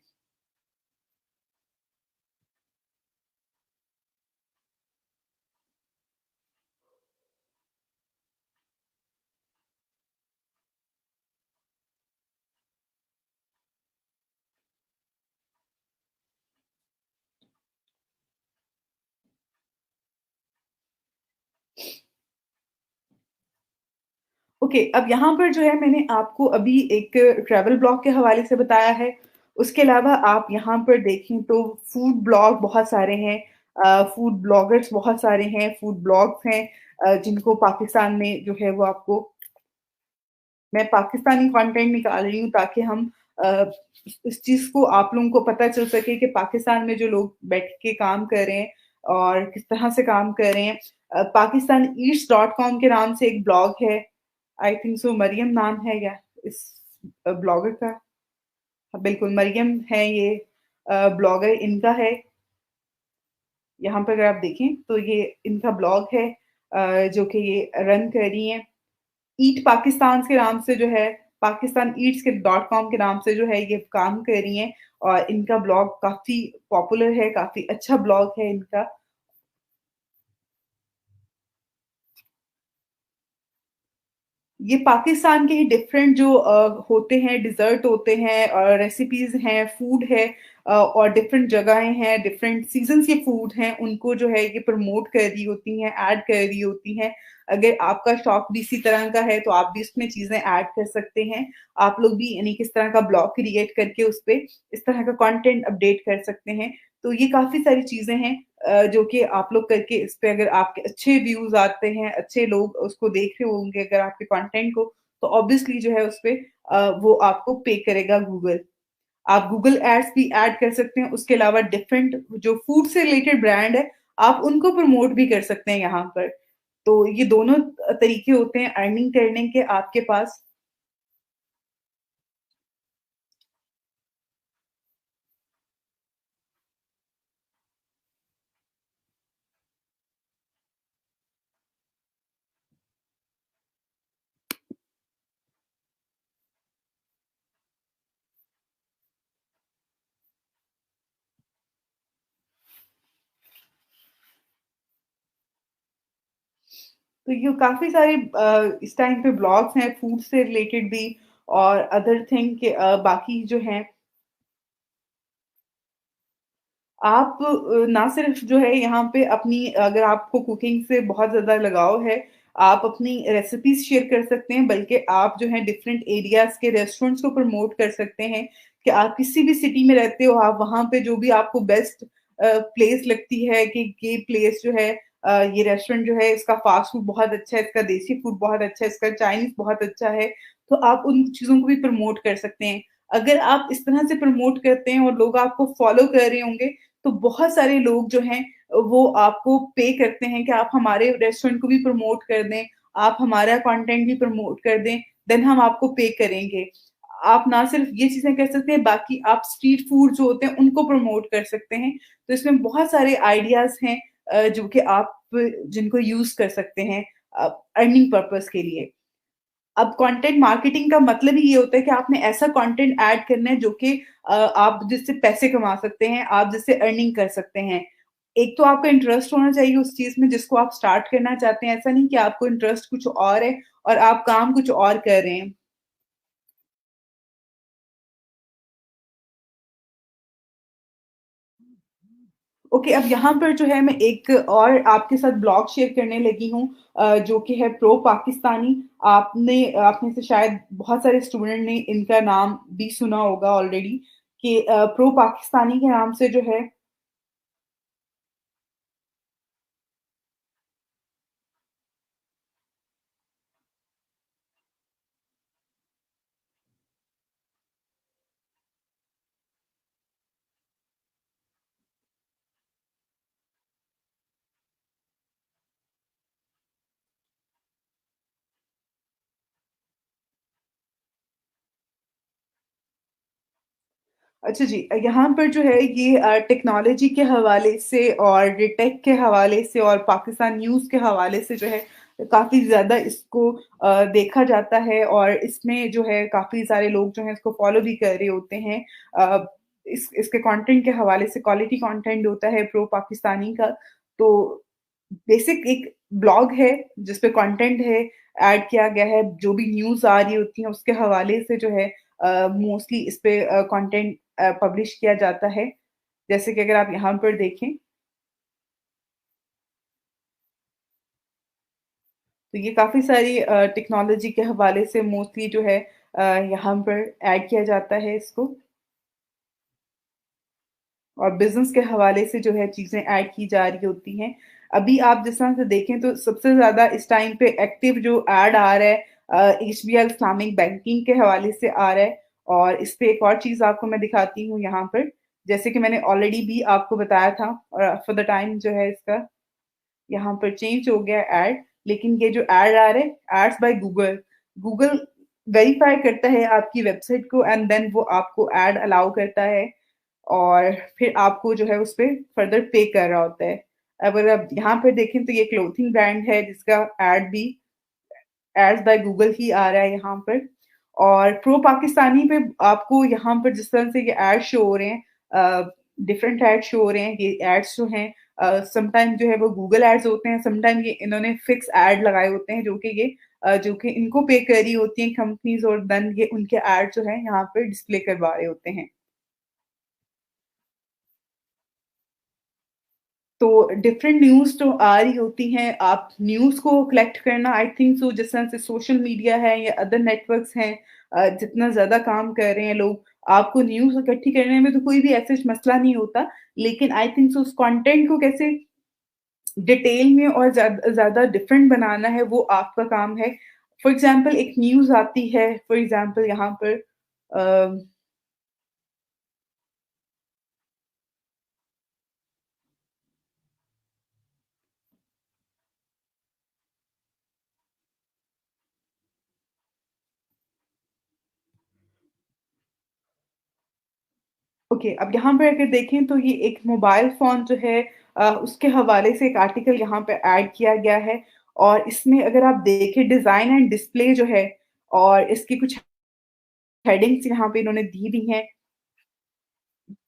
ओके, अब यहाँ पर जो है मैंने आपको अभी एक ट्रैवल ब्लॉग के हवाले से बताया है। उसके अलावा आप यहाँ पर देखें तो फूड ब्लॉग बहुत सारे हैं, फूड ब्लॉगर्स बहुत सारे हैं, फूड ब्लॉग्स हैं, जिनको पाकिस्तान में जो है वो आपको, मैं पाकिस्तानी कंटेंट निकाल रही हूँ ताकि हम अ, इस चीज़ को आप लोगों को पता चल सके कि पाकिस्तान में जो लोग बैठ के काम कर रहे हैं और किस तरह से काम कर रहे हैं। पाकिस्तान ईट्स डॉट कॉम के नाम से एक ब्लॉग है, आई थिंक सो मरियम नाम है या इस ब्लॉगर का। हाँ, बिल्कुल मरियम है ये ब्लॉगर, इनका है। यहाँ पर अगर आप देखें तो ये इनका ब्लॉग है, जो कि ये रन कर रही हैं ईट पाकिस्तान के नाम से, जो है पाकिस्तान ईट्स के डॉट कॉम के नाम से जो है ये काम कर रही हैं, और इनका ब्लॉग काफी पॉपुलर है, काफी अच्छा ब्लॉग है इनका। ये पाकिस्तान के ही डिफरेंट जो होते हैं, डिजर्ट होते हैं और रेसिपीज हैं, फूड है, और डिफरेंट जगहें हैं, डिफरेंट सीजन्स के फूड हैं, उनको जो है ये प्रमोट कर रही होती हैं, ऐड कर रही होती हैं। अगर आपका शौक भी इसी तरह का है तो आप भी उसमें चीजें ऐड कर सकते हैं। आप लोग भी यानी किस तरह का ब्लॉग क्रिएट करके उस पे इस तरह का कंटेंट अपडेट कर सकते हैं। तो ये काफी सारी चीजें हैं जो कि आप लोग करके इस पे अगर आपके अच्छे व्यूज आते हैं, अच्छे लोग उसको देख रहे होंगे अगर आपके कंटेंट को, तो ऑब्वियसली जो है उस पे वो आपको पे करेगा गूगल। आप गूगल एड्स भी ऐड कर सकते हैं। उसके अलावा डिफरेंट जो फूड से रिलेटेड ब्रांड है, आप उनको प्रमोट भी कर सकते हैं यहाँ पर। तो ये दोनों तरीके होते हैं अर्निंग करने के आपके पास। तो ये काफी सारे इस टाइम पे ब्लॉग्स हैं फूड से रिलेटेड भी, और अदर थिंग के बाकी जो हैं, आप ना सिर्फ जो है यहाँ पे अपनी, अगर आपको कुकिंग से बहुत ज़्यादा लगाव है, आप अपनी रेसिपीज़ शेयर कर सकते हैं, बल्कि आप जो है डिफरेंट एरियाज़ के रेस्टोरेंट्स को प्रमोट कर सकते हैं कि आप किसी भी सिटी में रहते हो, आप वहाँ पे जो भी आपको बेस्ट प्लेस लगती है कि ये प्लेस जो है, ये रेस्टोरेंट जो है इसका फास्ट फूड बहुत अच्छा है, इसका देसी फूड बहुत अच्छा है, इसका चाइनीज़ बहुत अच्छा है, तो आप उन चीज़ों को भी प्रमोट कर सकते हैं। अगर आप इस तरह से प्रमोट करते हैं और लोग आपको फॉलो कर रहे होंगे, तो बहुत सारे लोग जो हैं वो आपको पे करते हैं कि आप हमारे रेस्टोरेंट को भी प्रमोट कर दें, आप हमारा कंटेंट भी प्रमोट कर दें, देन हम आपको पे करेंगे। आप ना सिर्फ ये चीजें कर सकते हैं, बाकी आप स्ट्रीट फूड जो होते हैं उनको प्रमोट कर सकते हैं। तो इसमें बहुत सारे आइडियाज हैं जो कि आप जिनको यूज कर सकते हैं अर्निंग पर्पस के लिए। अब कंटेंट मार्केटिंग का मतलब ही ये होता है कि आपने ऐसा कंटेंट ऐड करना है जो कि आप जिससे पैसे कमा सकते हैं, आप जिससे अर्निंग कर सकते हैं। एक तो आपका इंटरेस्ट होना चाहिए उस चीज़ में जिसको आप स्टार्ट करना चाहते हैं। ऐसा नहीं कि आपको इंटरेस्ट कुछ और है और आप काम कुछ और कर रहे हैं। ओके, अब यहाँ पर जो है मैं एक और आपके साथ ब्लॉग शेयर करने लगी हूँ जो कि है प्रो पाकिस्तानी। आपने आपने से शायद बहुत सारे स्टूडेंट ने इनका नाम भी सुना होगा ऑलरेडी कि प्रो पाकिस्तानी के नाम से जो है। अच्छा जी, यहाँ पर जो है ये टेक्नोलॉजी के हवाले से और टेक के हवाले से और पाकिस्तान न्यूज़ के हवाले से जो है काफ़ी ज़्यादा इसको देखा जाता है और इसमें जो है काफ़ी सारे लोग जो हैं इसको फ़ॉलो भी कर रहे होते हैं। अ, इस इसके कंटेंट के हवाले से क्वालिटी कंटेंट होता है प्रो पाकिस्तानी का। तो बेसिक एक ब्लॉग है जिसपे कंटेंट है, ऐड किया गया है, जो भी न्यूज़ आ रही होती है उसके हवाले से जो है मोस्टली इस पे कंटेंट पब्लिश किया जाता है। जैसे कि अगर आप यहाँ पर देखें, तो ये काफ़ी सारी टेक्नोलॉजी के हवाले से मोस्टली जो है यहाँ पर ऐड किया जाता है इसको। और बिज़नेस के हवाले से जो है चीज़ें ऐड की जा रही होती हैं। अभी आप जिस तरह से देखें तो सबसे ज़्यादा इस टाइम पे एक्टिव जो ऐड आ रहा है एचबीएल इस्लामिक बैंकिंग के हवाले से आ रहा है। और इस पे एक और चीज़ आपको मैं दिखाती हूँ यहाँ पर, जैसे कि मैंने ऑलरेडी भी आपको बताया था और फॉर द टाइम जो है इसका यहाँ पर चेंज हो गया ऐड। लेकिन ये जो ऐड आ रहा है ads by Google, Google verify करता है आपकी वेबसाइट को एंड देन वो आपको ऐड अलाउ करता है और फिर आपको जो है उसपे फर्दर पे कर रहा होता है। अगर आप यहाँ पे देखें तो ये क्लोथिंग ब्रांड है जिसका ऐड भी एड्स बाय गूगल ही आ रहा है यहाँ पर। और प्रो पाकिस्तानी पे आपको यहाँ पर जिस तरह से ये एड शो हो रहे हैं, डिफरेंट एड शो हो रहे हैं। ये एड्स जो हैं समटाइम जो है वो गूगल एड्स होते हैं, समटाइम ये इन्होंने फिक्स एड लगाए होते हैं जो कि ये जो कि इनको पे कर रही होती हैं कंपनीज और देन ये उनके एड जो है यहाँ पे डिस्प्ले करवा रहे होते हैं। तो डिफरेंट न्यूज़ तो आ रही होती हैं, आप न्यूज़ को कलेक्ट करना आई थिंक सो जिस तरह से सोशल मीडिया है या अदर नेटवर्क्स हैं, जितना ज़्यादा काम कर रहे हैं लोग, आपको न्यूज़ इकट्ठी करने में तो कोई भी ऐसा मसला नहीं होता। लेकिन आई थिंक सो उस कंटेंट को कैसे डिटेल में और ज़्यादा डिफरेंट बनाना है वो आपका काम है। फॉर एग्ज़ाम्पल एक न्यूज़ आती है, फॉर एग्ज़ाम्पल यहाँ पर अ ओके, अब यहाँ पे अगर देखें तो ये एक मोबाइल फ़ोन जो है उसके हवाले से एक आर्टिकल यहाँ पे ऐड किया गया है। और इसमें अगर आप देखें डिज़ाइन एंड डिस्प्ले जो है और इसकी कुछ हेडिंग्स यहाँ पे इन्होंने दी हुई हैं,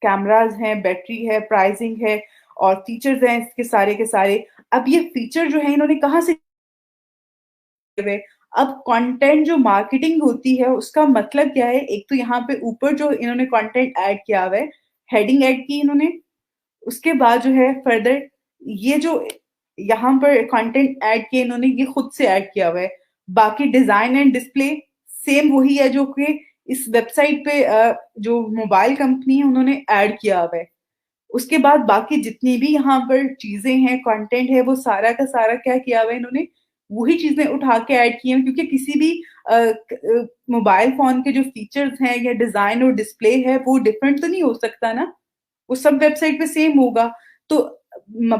कैमराज़ हैं, बैटरी है, प्राइसिंग है और फीचर्स हैं इसके सारे के सारे। अब ये फीचर जो है इन्होंने कहाँ से हुए। अब कंटेंट जो मार्केटिंग होती है उसका मतलब क्या है? एक तो यहाँ पे ऊपर जो इन्होंने कंटेंट ऐड किया हुआ है, हेडिंग ऐड की इन्होंने, उसके बाद जो है फर्दर ये जो यहाँ पर कंटेंट ऐड किए इन्होंने ये खुद से ऐड किया हुआ है। बाकी डिजाइन एंड डिस्प्ले सेम वही है जो कि इस वेबसाइट पे जो मोबाइल कंपनी है उन्होंने ऐड किया हुआ है। उसके बाद बाकी जितनी भी यहाँ पर चीज़ें हैं, कंटेंट है, वो सारा का सारा क्या किया हुआ है इन्होंने, वही चीज़ें उठा के ऐड की हैं क्योंकि किसी भी मोबाइल फ़ोन के जो फीचर्स हैं या डिज़ाइन और डिस्प्ले है, वो डिफरेंट तो नहीं हो सकता ना। वो सब वेबसाइट पे सेम होगा। तो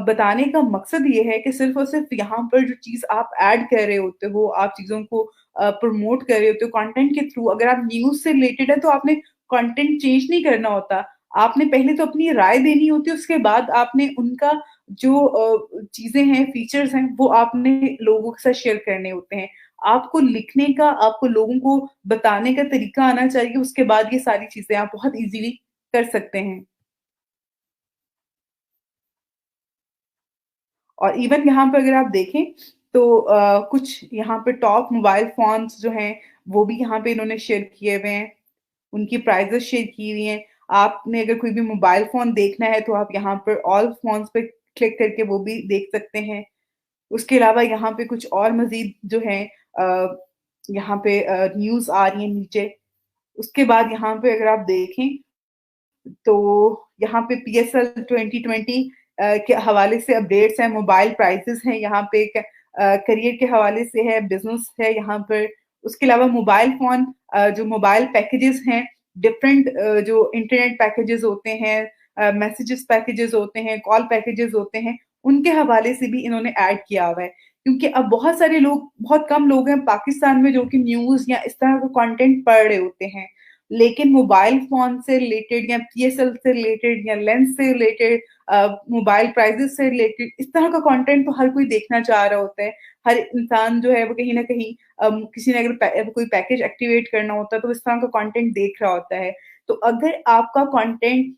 बताने का मकसद ये है कि सिर्फ़ और सिर्फ़ यहाँ पर जो चीज़ आप ऐड कर रहे होते हो, आप चीज़ों को प्रमोट कर रहे होते हो कंटेंट के थ्रू, अगर आप न्यूज़ से रिलेटेड है तो आपने कंटेंट चेंज नहीं करना होता। आपने पहले तो अपनी राय देनी होती है, उसके बाद आपने उनका जो चीज़ें हैं, फीचर्स हैं, वो आपने लोगों के साथ शेयर करने होते हैं। आपको लिखने का, आपको लोगों को बताने का तरीका आना चाहिए, उसके बाद ये सारी चीज़ें आप बहुत ईज़िली कर सकते हैं। और इवन यहाँ पे अगर आप देखें तो कुछ यहाँ पे टॉप मोबाइल फ़ोन्स जो हैं, वो भी यहाँ पे इन्होंने शेयर किए हुए हैं। उनकी प्राइसेज़ शेयर की हुई हैं। आपने अगर कोई भी मोबाइल फ़ोन देखना है तो आप यहाँ पर ऑल फ़ोन्स पे क्लिक करके वो भी देख सकते हैं। उसके अलावा यहाँ पे कुछ और मज़ीद जो है अ, यहाँ पे न्यूज़ आ रही है नीचे। उसके बाद यहाँ पे अगर आप देखें तो यहाँ पे पीएसएल 2020 के हवाले से अपडेट्स हैं, मोबाइल प्राइसेस हैं, यहाँ पे करियर के हवाले से है, बिजनेस है यहाँ पर। उसके अलावा मोबाइल फोन जो मोबाइल पैकेजेस हैं, डिफरेंट जो इंटरनेट पैकेजेस होते हैं, मैसेजेस पैकेजेस होते हैं, कॉल पैकेजेस होते हैं, उनके हवाले से भी इन्होंने ऐड किया हुआ है। क्योंकि अब बहुत सारे लोग, बहुत कम लोग हैं पाकिस्तान में जो कि न्यूज़ या इस तरह का कंटेंट पढ़ रहे होते हैं। लेकिन मोबाइल फ़ोन से रिलेटेड या पीएसएल से रिलेटेड या लेंस से रिलेटेड मोबाइल प्राइसेज़ से रिलेटेड इस तरह का कंटेंट तो हर कोई देखना चाह रहा होता है। हर इंसान जो है वो कहीं न कहीं किसी ने अगर कोई पैकेज एक्टिवेट करना होता है तो इस तरह का कंटेंट देख रहा होता है। तो अगर आपका कंटेंट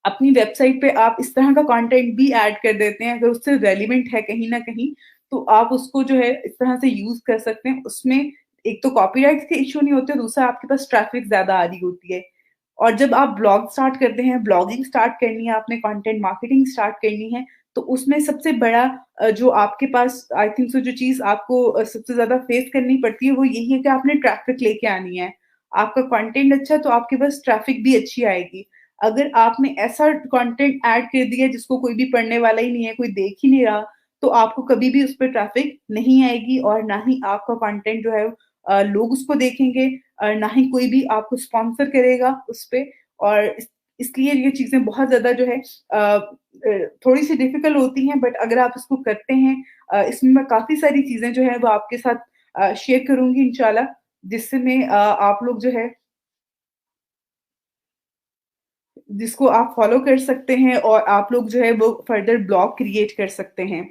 अपनी वेबसाइट पे आप इस तरह का कंटेंट भी ऐड कर देते हैं, अगर उससे रेलेवेंट है कहीं न कहीं, तो आप उसको जो है इस तरह से यूज़ कर सकते हैं। उसमें एक तो कॉपीराइट्स के इश्यू नहीं होते, दूसरा आपके पास ट्रैफ़िक ज़्यादा आ रही होती है। और जब आप ब्लॉग स्टार्ट करते हैं, ब्लॉगिंग स्टार्ट करनी है, आपने कंटेंट मार्केटिंग स्टार्ट करनी है, तो उसमें सबसे बड़ा जो आपके पास आई थिंक सो जो चीज़ आपको सबसे ज़्यादा फेस करनी पड़ती है, वो यही है कि आपने ट्रैफ़िक लेके आनी है। आपका कंटेंट अच्छा है, तो आपके पास ट्रैफ़िक भी अच्छी आएगी। अगर आपने ऐसा कंटेंट ऐड कर दिया जिसको कोई भी पढ़ने वाला ही नहीं है, कोई देख ही नहीं रहा, तो आपको कभी भी उस पे ट्रैफ़िक नहीं आएगी और ना ही आपका कंटेंट जो है लोग उसको देखेंगे, ना ही कोई भी आपको स्पॉन्सर करेगा उस पे। और इसलिए ये चीज़ें बहुत ज़्यादा जो है थोड़ी-सी डिफ़िकल्ट होती हैं, बट अगर आप इसको करते हैं इसमें मैं काफ़ी सारी चीज़ें जो हैं वो आपके साथ शेयर करूँगी इंशाल्लाह, जिससे मैं आप लोग जो है जिसको आप फ़ॉलो कर सकते हैं और आप लोग जो है वो फर्दर ब्लॉग क्रिएट कर सकते हैं।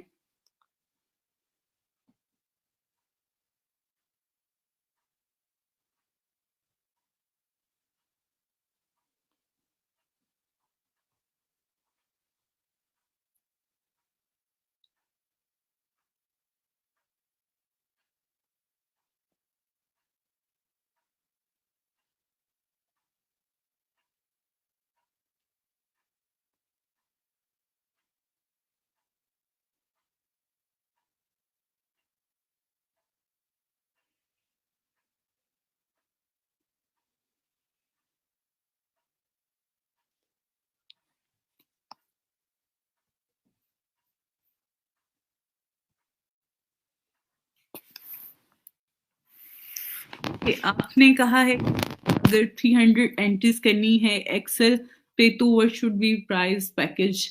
कि आपने कहा है अगर 300 एंट्रीज करनी है एक्सेल पे तो what should be price package.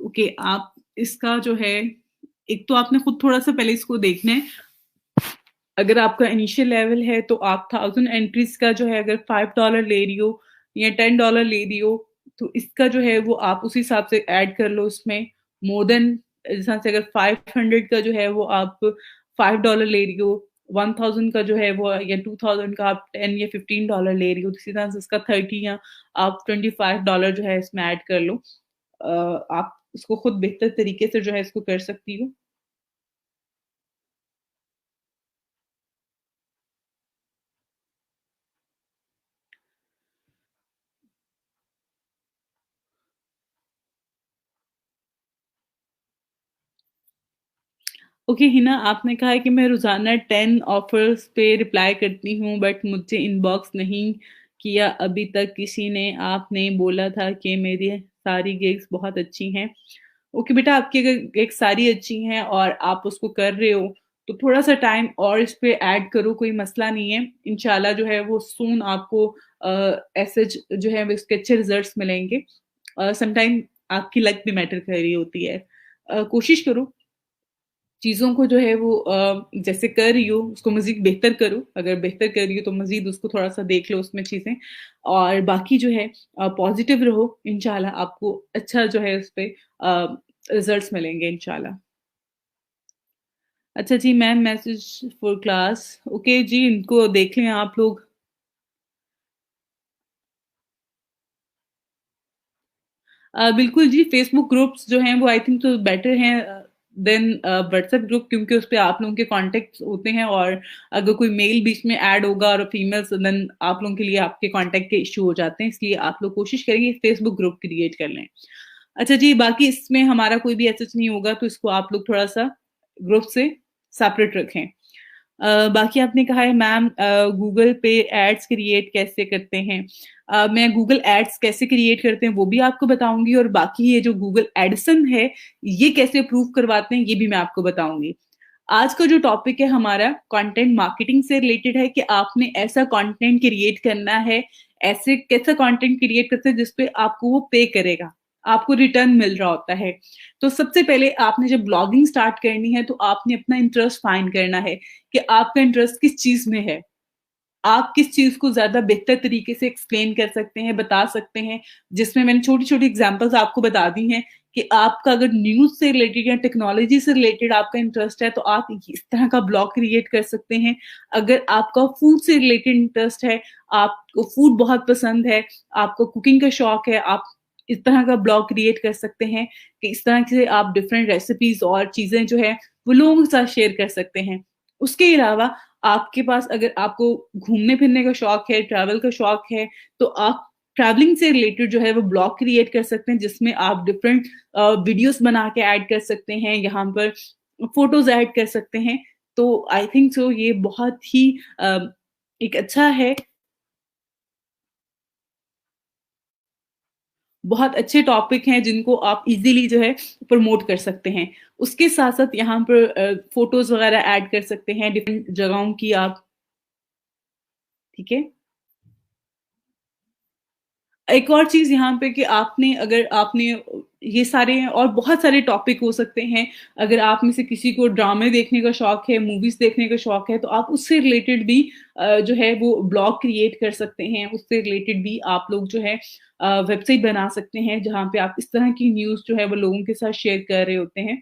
Okay, आप इसका जो है एक तो आपने खुद थोड़ा सा पहले इसको देखना है। अगर आपका इनिशियल लेवल है तो आप 1000 एंट्रीज का जो है अगर $5 ले रही हो या $10 ले रही हो, तो इसका जो है वो आप उस हिसाब से ऐड कर लो उसमें। मोर देन जैसा से अगर 500 का जो है वो आप $5 ले रही हो, 1000 का जो है वो या 2000 का आप 10 या $15 ले रही हो, तो इसी तरह से इसका 30 या आप $25 जो है इसमें ऐड कर लो। आप इसको खुद बेहतर तरीके से जो है इसको कर सकती हो। ओके हिना, आपने कहा है कि मैं रोज़ाना 10 ऑफ़र्स पे रिप्लाई करती हूँ बट मुझे इनबॉक्स नहीं किया अभी तक किसी ने। आपने बोला था कि मेरी सारी गिग्स बहुत अच्छी हैं। ओके बेटा, आपकी अगर गिग्स सारी अच्छी हैं और आप उसको कर रहे हो, तो थोड़ा-सा टाइम और इस पे ऐड करो, कोई मसला नहीं है। इंशाल्लाह जो है वो सून आपको ऐसे जो है वो इसके अच्छे रिज़ल्ट्स मिलेंगे। समटाइम आपकी लक भी मैटर कर रही होती है। कोशिश करो चीज़ों को जो है वो जैसे कर रही हो उसको मज़ीद बेहतर करो। अगर बेहतर कर रही हो तो मज़ीद उसको थोड़ा-सा देख लो उसमें चीज़ें, और बाकी जो है पॉज़िटिव रहो, इंशाल्लाह आपको अच्छा जो है उसपे रिज़ल्ट्स मिलेंगे इंशाल्लाह। अच्छा जी ma'am, message for class. Okay जी, इनको देख लें आप लोग। बिल्कुल जी, फ़ेसबुक ग्रुप्स जो हैं वो आई थिंक तो बेटर हैं देन व्हाट्सएप ग्रुप, क्योंकि उसपे आप लोगों के कॉन्टैक्ट्स होते हैं और अगर कोई मेल बीच में ऐड होगा और फीमेल्स, देन आप लोगों के लिए आपके कॉन्टैक्ट के इश्यू हो जाते हैं, इसलिए आप लोग कोशिश करेंगे फ़ेसबुक ग्रुप क्रिएट कर लें। अच्छा जी, बाकी इसमें हमारा कोई भी ऐसा नहीं होगा, तो इसको आप लोग थोड़ा-सा ग्रुप से सेपरेट रखें। बाकी आपने कहा है मैम गूगल पे एड्स क्रिएट कैसे करते हैं? मैं गूगल एड्स कैसे क्रिएट करते हैं वो भी आपको बताऊँगी, और बाकी ये जो गूगल एडिसन है, ये कैसे अप्रूव करवाते हैं ये भी मैं आपको बताऊँगी। आज का जो टॉपिक है हमारा कंटेंट मार्केटिंग से रिलेटेड है कि आपने ऐसा कंटेंट क्रिएट करना है, ऐसे कैसा कंटेंट क्रिएट करते हैं जिस पे आपको वो पे करेगा, आपको रिटर्न मिल रहा होता है। तो सबसे पहले आपने जब ब्लॉगिंग स्टार्ट करनी है तो आपने अपना इंटरेस्ट फाइंड करना है कि आपका इंटरेस्ट किस चीज़ में है। आप किस चीज़ को ज़्यादा बेहतर तरीके से एक्सप्लेन कर सकते हैं, बता सकते हैं, जिसमें मैंने छोटी-छोटी एग्ज़ाम्पल्स आपको बता दी हैं कि आपका अगर न्यूज़ से रिलेटेड या टेक्नोलॉजी से रिलेटेड आपका इंटरेस्ट है, तो आप इस तरह का ब्लॉग क्रिएट कर सकते हैं। अगर आपका फूड से रिलेटेड इंटरेस्ट है, आपको फूड बहुत पसंद है, आपको कुकिंग का शौक है, आप इस तरह का ब्लॉग क्रिएट कर सकते हैं कि इस तरह से आप डिफरेंट रेसिपीज़ और चीज़ें जो है, वो लोगों के साथ शेयर कर सकते हैं। उसके अलावा आपके पास अगर आपको घूमने-फिरने का शौक है, ट्रैवल का शौक है, तो आप ट्रैवलिंग से रिलेटेड जो है वो ब्लॉग क्रिएट कर सकते हैं, जिसमें आप डिफरेंट वीडियोज़ बना के ऐड कर सकते हैं, यहाँ पर फ़ोटोज़ ऐड कर सकते हैं। तो आई थिंक सो ये बहुत ही अ, एक अच्छा है, बहुत अच्छे टॉपिक हैं जिनको आप इज़िली जो है प्रमोट कर सकते हैं। उसके साथ-साथ यहाँ पर फ़ोटोज़ वगैरह ऐड कर सकते हैं डिफरेंट जगहों की आप, ठीक है? एक और चीज़ यहाँ पे कि आपने अगर आपने ये सारे हैं और बहुत सारे टॉपिक हो सकते हैं। अगर आप में से किसी को ड्रामे देखने का शौक है, मूवीज़ देखने का शौक है, तो आप उससे रिलेटेड भी जो है वो ब्लॉग क्रिएट कर सकते हैं। उससे रिलेटेड भी आप लोग जो है वेबसाइट बना सकते हैं, जहाँ पे आप इस तरह की न्यूज़ जो है वो लोगों के साथ शेयर कर रहे होते हैं।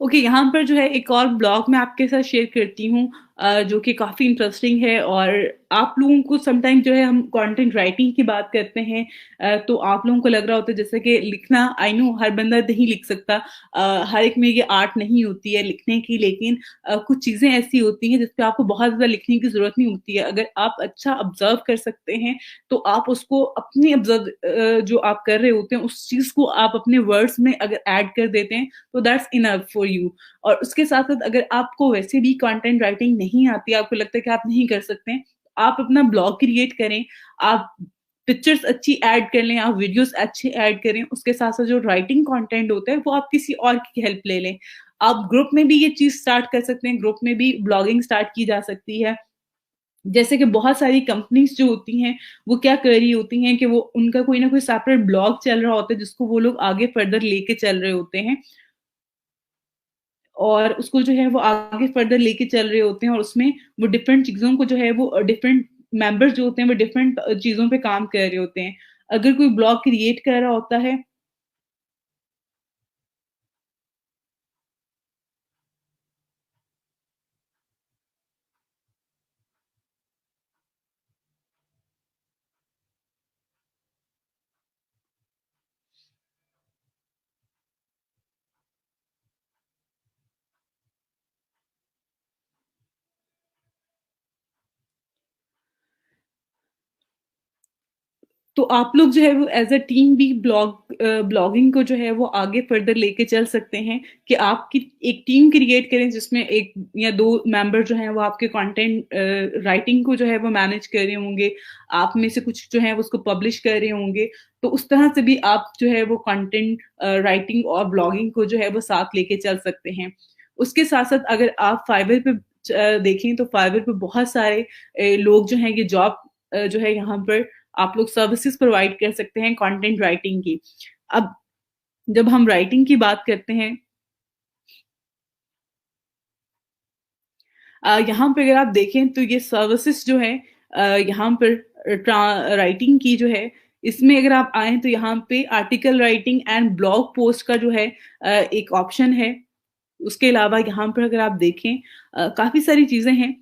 ओके, यहाँ पर जो है एक और ब्लॉग मैं आपके साथ शेयर करती हूँ जो कि काफ़ी इंटरेस्टिंग है, और आप लोगों को समटाइम जो है हम कंटेंट राइटिंग की बात करते हैं तो आप लोगों को लग रहा होता है जैसे कि लिखना, आई नो हर बंदा नहीं लिख सकता, हर एक में ये आर्ट नहीं होती है लिखने की, लेकिन कुछ चीज़ें ऐसी होती हैं जिस पे आपको बहुत ज़्यादा लिखने की ज़रूरत नहीं होती है। अगर आप अच्छा ऑब्ज़र्व कर सकते हैं, तो आप उसको अपनी जो आप कर रहे होते हैं उस चीज़ को आप अपने वर्ड्स में अगर ऐड कर देते हैं, तो दैट्स इनफ फॉर यू। और उसके साथ-साथ अगर आपको वैसे भी कंटेंट राइटिंग नहीं आती है, आपको लगता है कि आप नहीं कर सकते हैं, आप अपना ब्लॉग क्रिएट करें, आप पिक्चर्स अच्छी ऐड कर लें, आप वीडियोज़ अच्छे ऐड करें, उसके साथ-साथ जो राइटिंग कंटेंट होता है, वो आप किसी और की हेल्प ले लें। आप ग्रुप में भी ये चीज़ स्टार्ट कर सकते हैं, ग्रुप में भी ब्लॉगिंग स्टार्ट की जा सकती है। जैसे कि बहुत सारी कंपनीज़ जो होती हैं, वो क्या कर रही होती हैं कि वो उनका कोई ना कोई सेपरेट ब्लॉग चल रहा होता है, जिसको वो लोग आगे फर्दर लेके चल रहे होते हैं। और उसको जो है वो आगे फर्दर लेके चल रहे होते हैं, और उसमें वो डिफरेंट चीज़ों को जो है वो डिफरेंट मेंबर्स जो होते हैं वो डिफरेंट चीज़ों पे काम कर रहे होते हैं। अगर कोई ब्लॉग क्रिएट कर रहा होता है, तो आप लोग जो है वो एज़ अ टीम भी ब्लॉगिंग को जो है वो आगे फर्दर लेके चल सकते हैं कि आपकी एक टीम क्रिएट करें जिसमें 1 या 2 मेंबर जो हैं वो आपके कंटेंट राइटिंग को जो है वो मैनेज कर रहे होंगे। आप में से कुछ जो है वो उसको पब्लिश कर रहे होंगे। तो उस तरह से भी आप जो है वो कंटेंट राइटिंग और ब्लॉगिंग को जो है वो साथ लेके चल सकते हैं। उसके साथ-साथ अगर आप फाइवर पे देखें तो फाइवर पे बहुत सारे लोग जो हैं ये जॉब जो है यहाँ पर आप लोग सर्विसेज प्रोवाइड कर सकते हैं कंटेंट राइटिंग की। अब जब हम राइटिंग की बात करते हैं यहाँ पे अगर आप देखें तो ये सर्विसेज जो है यहाँ पर राइटिंग की जो है इसमें अगर आप आए तो यहाँ पे article writing and blog post का जो है एक ऑप्शन है। उसके अलावा यहाँ पर अगर आप देखें काफ़ी सारी चीज़ें हैं।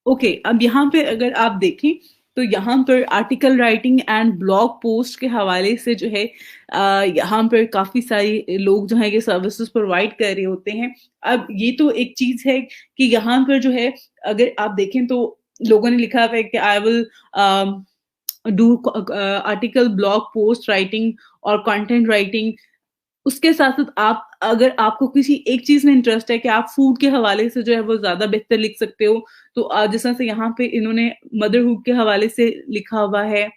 ओके, अब यहाँ पे अगर आप देखें तो यहाँ पर article writing and blog post के हवाले से जो है यहाँ पर काफ़ी सारे लोग जो हैं ये सर्विसेज प्रोवाइड कर रहे होते हैं। अब ये तो एक चीज़ है कि यहाँ पर जो है अगर आप देखें तो लोगों ने लिखा हुआ है कि I will do article blog post writing और कंटेंट राइटिंग। उसके साथ-साथ आप अगर आपको किसी एक चीज़ में इंटरेस्ट है कि आप फूड के हवाले से जो है वो ज़्यादा बेहतर लिख सकते हो, तो जिस तरह से यहाँ पे इन्होंने मदरहुड के हवाले से लिखा हुआ है।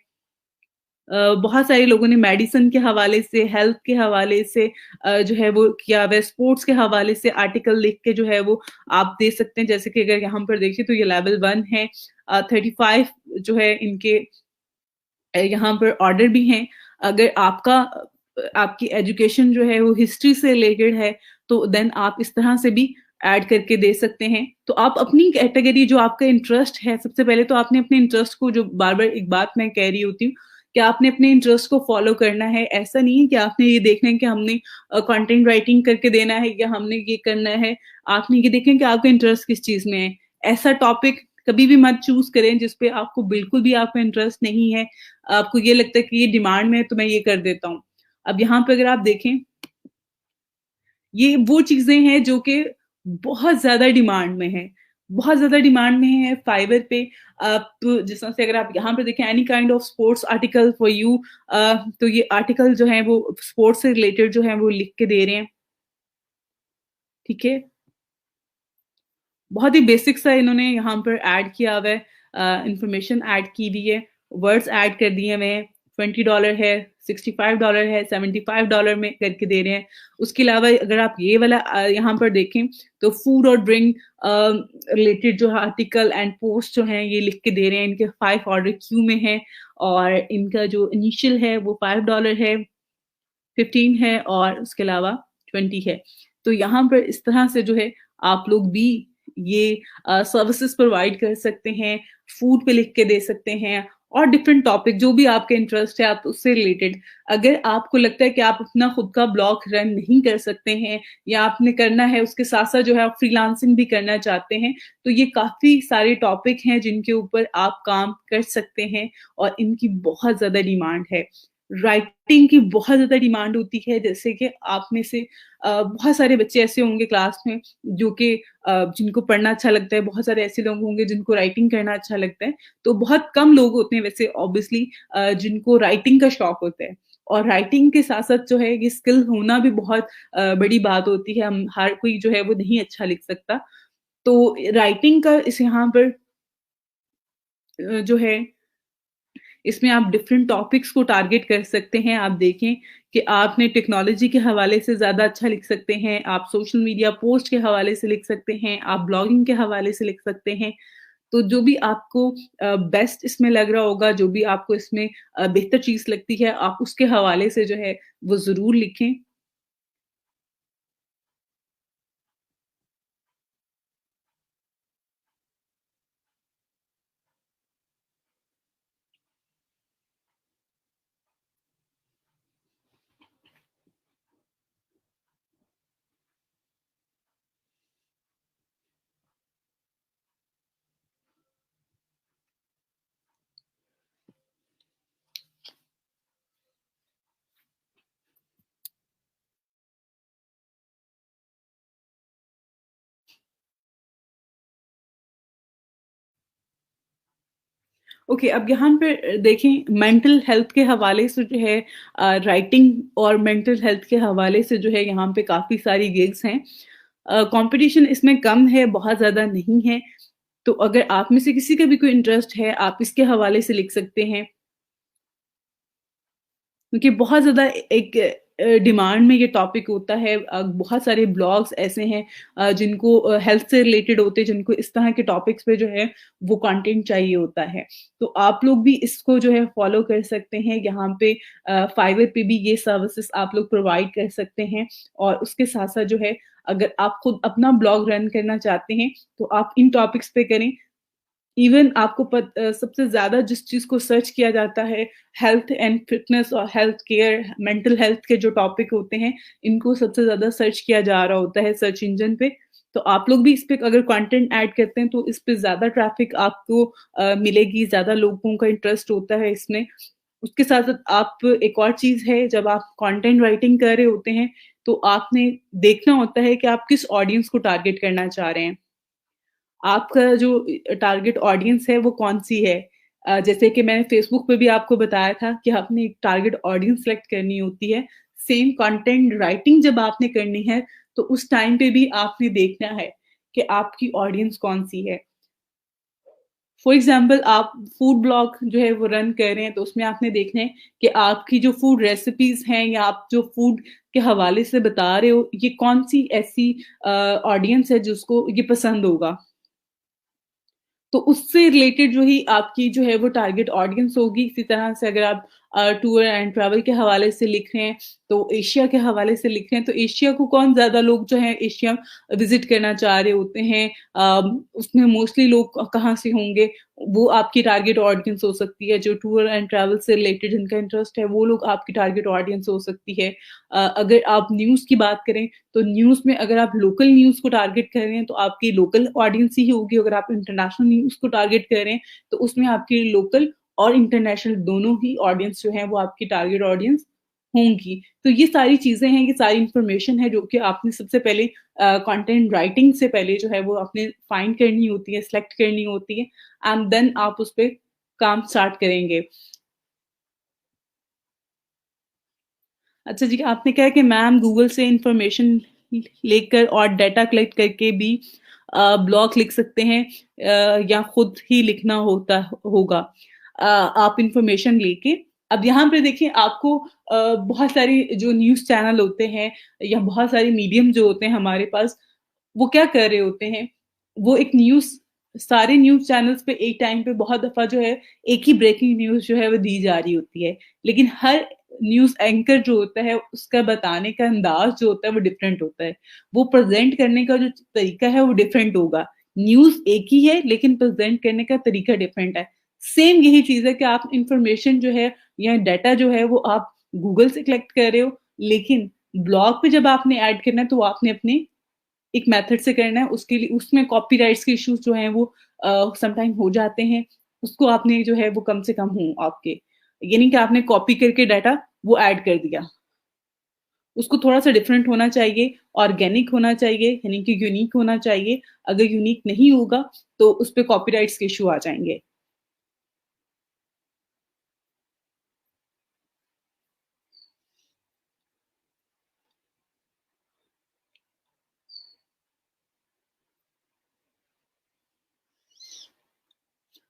बहुत सारे लोगों ने मेडिसिन के हवाले से, हेल्थ के हवाले से जो है वो किया हुआ है, स्पोर्ट्स के हवाले से आर्टिकल लिख के जो है वो आप दे सकते हैं। जैसे कि अगर यहाँ पर देखिए तो ये लेवल 1 है। 35 जो है इनके यहाँ पर ऑर्डर भी हैं। अगर आपकी एजुकेशन जो है वो हिस्ट्री से रिलेटेड है, तो देन आप इस तरह से भी ऐड करके दे सकते हैं। तो आप अपनी कैटेगरी जो आपका इंटरेस्ट है, सबसे पहले तो आपने अपने इंटरेस्ट को जो बार-बार एक बात मैं कह रही होती हूँ, कि आपने अपने इंटरेस्ट को फ़ॉलो करना है। ऐसा नहीं है कि आपने ये देखना है कि हमने कंटेंट राइटिंग करके देना है या हमने ये करना है। आपने ये देखना है कि आपका इंटरेस्ट किस चीज़ में है। ऐसा टॉपिक कभी भी मत चूज़ करें जिस पे आपको बिल्कुल भी आपका इंटरेस्ट नहीं है। आपको ये लगता है कि ये डिमांड में है तो मैं ये कर देता हूँ। अब यहाँ पे अगर आप देखें, ये वो चीज़ें हैं जो कि बहुत ज़्यादा डिमांड में है। बहुत ज़्यादा डिमांड में है फाइवर पे। आप जिस तरह से अगर आप यहाँ पे देखें any kind of sports article for you तो ये आर्टिकल जो हैं वो स्पोर्ट्स से रिलेटेड जो हैं वो लिख के दे रहे हैं, ठीक है? बहुत ही बेसिक सा इन्होंने यहाँ पर ऐड किया हुआ है इन्फॉर्मेशन ऐड की हुई है, वर्ड्स ऐड कर दिए हुए हैं। $20 है, $65 है, $75 में करके दे रहे हैं। उसके अलावा अगर आप ये वाला यहाँ पर देखें तो फूड और ड्रिंक रिलेटेड जो आर्टिकल एंड पोस्ट जो हैं ये लिख के दे रहे हैं। इनके 5 ऑर्डर क्यू में हैं और इनका जो इनिशियल है वो $5 है, 15 है और उसके अलावा 20 है। तो यहाँ पर इस तरह से जो है आप लोग भी ये सर्विसेज़ प्रोवाइड कर सकते हैं, फूड पे लिख के दे सकते हैं और डिफरेंट टॉपिक जो भी आपके इंटरेस्ट है आप उससे रिलेटेड। अगर आपको लगता है कि आप अपना खुद का ब्लॉग रन नहीं कर सकते हैं या आपने करना है उसके साथ-साथ जो है आप फ्रीलांसिंग भी करना चाहते हैं, तो ये काफ़ी सारे टॉपिक हैं जिनके ऊपर आप काम कर सकते हैं और इनकी बहुत ज़्यादा डिमांड है। राइटिंग की बहुत ज़्यादा डिमांड होती है जैसे कि आप में से बहुत सारे बच्चे ऐसे होंगे क्लास में जो कि जिनको पढ़ना अच्छा लगता है, बहुत सारे ऐसे लोग होंगे जिनको राइटिंग करना अच्छा लगता है। तो बहुत कम लोग होते हैं वैसे ऑब्वियसली जिनको राइटिंग का शौक होता है और राइटिंग के साथ-साथ जो है ये स्किल होना भी बहुत बड़ी बात होती है। हम हर कोई जो है वो नहीं अच्छा लिख सकता। तो राइटिंग का इस यहाँ पर जो है इसमें आप डिफरेंट टॉपिक्स को टारगेट कर सकते हैं। आप देखें कि आपने टेक्नोलॉजी के हवाले से ज़्यादा अच्छा लिख सकते हैं, आप सोशल मीडिया पोस्ट के हवाले से लिख सकते हैं, आप ब्लॉगिंग के हवाले से लिख सकते हैं। तो जो भी आपको बेस्ट इसमें लग रहा होगा, जो भी आपको इसमें बेहतर चीज़ लगती है, आप उसके हवाले से जो है वो ज़रूर लिखें। ओके, अब यहाँ पे देखें मेंटल हेल्थ के हवाले से जो है राइटिंग और मेंटल हेल्थ के हवाले से जो है यहाँ पे काफ़ी सारी गिग्स हैं। कंपटीशन इसमें कम है, बहुत ज़्यादा नहीं है। तो अगर आप में से किसी का भी कोई इंटरेस्ट है, आप इसके हवाले से लिख सकते हैं। क्योंकि बहुत ज़्यादा एक डिमांड में ये टॉपिक होता है। बहुत सारे ब्लॉग्स ऐसे हैं जिनको हेल्थ से रिलेटेड होते हैं, जिनको इस तरह के टॉपिक्स पे जो है वो कंटेंट चाहिए होता है। तो आप लोग भी इसको जो है फॉलो कर सकते हैं। यहाँ पे फाइवर पे भी ये सर्विसेज़ आप लोग प्रोवाइड कर सकते हैं और उसके साथ-साथ जो है अगर आप खुद अपना ब्लॉग रन करना चाहते हैं, तो आप इन टॉपिक्स पे करें। इवन आपको सबसे ज़्यादा जिस चीज़ को सर्च किया जाता है, हेल्थ एंड फिटनेस और हेल्थ केयर, मेंटल हेल्थ के जो टॉपिक होते हैं, इनको सबसे ज़्यादा सर्च किया जा रहा होता है सर्च इंजन पे। तो आप लोग भी इस पे अगर कंटेंट ऐड करते हैं, तो इस पे ज़्यादा ट्रैफ़िक आपको मिलेगी, ज़्यादा लोगों का इंटरेस्ट होता है इसमें। उसके साथ-साथ आप एक और चीज़ है, जब आप कंटेंट राइटिंग कर रहे होते हैं, तो आपने देखना होता है कि आप किस ऑडियंस को टारगेट करना चाह रहे हैं। आपका जो टारगेट ऑडियंस है वो कौन-सी है? जैसे कि मैंने फ़ेसबुक पे भी आपको बताया था कि आपने एक टारगेट ऑडियंस सेलेक्ट करनी होती है। सेम कंटेंट राइटिंग जब आपने करनी है, तो उस टाइम पे भी आपने देखना है कि आपकी ऑडियंस कौन-सी है। फॉर एग्ज़ाम्पल आप फूड ब्लॉग जो है वो रन कर रहे हैं, तो उसमें आपने देखना है कि आपकी जो फूड रेसिपीज़ हैं या आप जो फूड के हवाले से बता रहे हो, ये कौन-सी ऐसी ऑडियंस है जिसको ये पसंद होगा। तो उससे रिलेटेड जो ही आपकी जो है वो टारगेट ऑडियंस होगी। इसी तरह से अगर आप टूर एंड ट्रैवल के हवाले से लिख रहे हैं, तो एशिया के हवाले से लिख रहे हैं, तो एशिया को कौन ज़्यादा लोग जो हैं एशिया विज़िट करना चाह रहे होते हैं। उसमें मोस्टली लोग कहाँ से होंगे, वो आपकी टारगेट ऑडियंस हो सकती है। जो टूर एंड ट्रैवल से रिलेटेड जिनका इंटरेस्ट है, वो लोग आपकी टारगेट ऑडियंस हो सकती है। अगर आप न्यूज़ की बात करें, तो न्यूज़ में अगर आप लोकल न्यूज़ को टारगेट कर रहे हैं, तो आपकी लोकल ऑडियंस ही होगी। अगर आप इंटरनेशनल न्यूज़ को टारगेट कर रहे हैं, तो उसमें आपकी लोकल और इंटरनेशनल दोनों ही ऑडियंस जो है वो आपकी टारगेट ऑडियंस होंगी। तो ये सारी चीज़ें हैं, ये सारी इन्फॉर्मेशन है जो कि आपने सबसे पहले कंटेंट राइटिंग से पहले जो है वो आपने फाइंड करनी होती है, सेलेक्ट करनी होती है एंड देन आप उस पे काम स्टार्ट करेंगे। अच्छा जी, आपने कहा कि मैम गूगल से इन्फॉर्मेशन लेकर और डाटा कलेक्ट करके भी ब्लॉग लिख सकते हैं या खुद ही लिखना होता होगा। आप इन्फॉर्मेशन लेके अब यहाँ पे देखिए आपको बहुत सारी जो न्यूज़ चैनल होते हैं या बहुत सारे मीडियम जो होते हैं हमारे पास, वो क्या कर रहे होते हैं, वो एक न्यूज़ सारे न्यूज़ चैनल्स पे एक टाइम पे बहुत दफ़ा जो है एक ही ब्रेकिंग न्यूज़ जो है वो दी जा रही होती है। लेकिन हर न्यूज़ एंकर जो होता है उसका बताने का अंदाज़ जो होता है वो डिफरेंट होता है। वो प्रेज़ेंट करने का जो तरीका है वो डिफरेंट होगा। न्यूज़ एक ही है लेकिन प्रेज़ेंट करने का तरीका डिफरेंट है। सेम यही चीज़ है कि आप इन्फॉर्मेशन जो है या डाटा जो है वो आप गूगल से कलेक्ट कर रहे हो, लेकिन ब्लॉग पे जब आपने ऐड करना है तो आपने अपने एक मेथड से करना है, उसके लिए उसमें कॉपीराइट्स के इश्यूज़ जो हैं वो सम टाइम हो जाते हैं। उसको आपने जो है वो कम से कम हो आपके। ये नहीं कि आपने कॉपी करके डाटा वो ऐड कर दिया। उसको थोड़ा-सा डिफरेंट होना चाहिए, ऑर्गेनिक होना चाहिए, यानी कि यूनिक होना चाहिए। अगर यूनिक नहीं होगा, तो उसपे कॉपीराइट्स के इश्यू आ जाएँगे।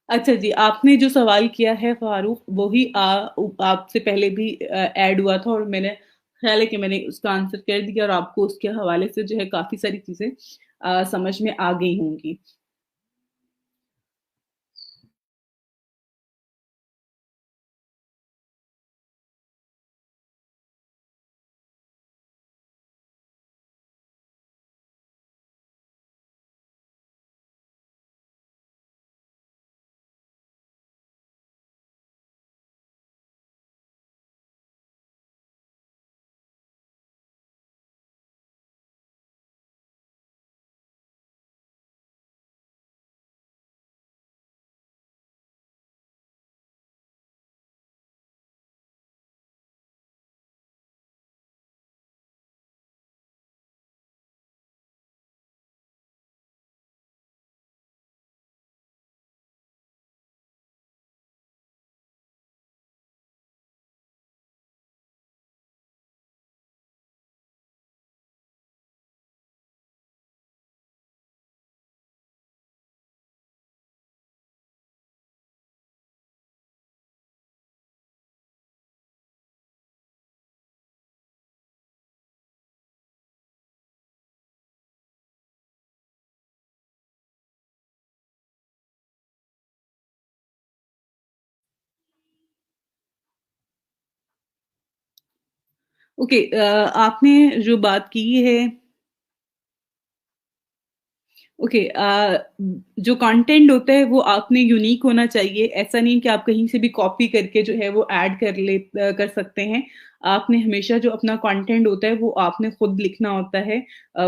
अच्छा जी, आपने जो सवाल किया है फ़ारूक, वो ही आपसे पहले भी ऐड हुआ था और मैंने ख़्याल है कि मैंने उसका आंसर कर दिया और आपको उसके हवाले से जो है काफ़ी सारी चीज़ें समझ में आ गई होंगी। ओके, आपने जो बात की है, ओके, जो कंटेंट होता है वो आपने यूनिक होना चाहिए। ऐसा नहीं कि आप कहीं से भी कॉपी करके जो है वो ऐड कर सकते हैं। आपने हमेशा जो अपना कंटेंट होता है वो आपने खुद लिखना होता है।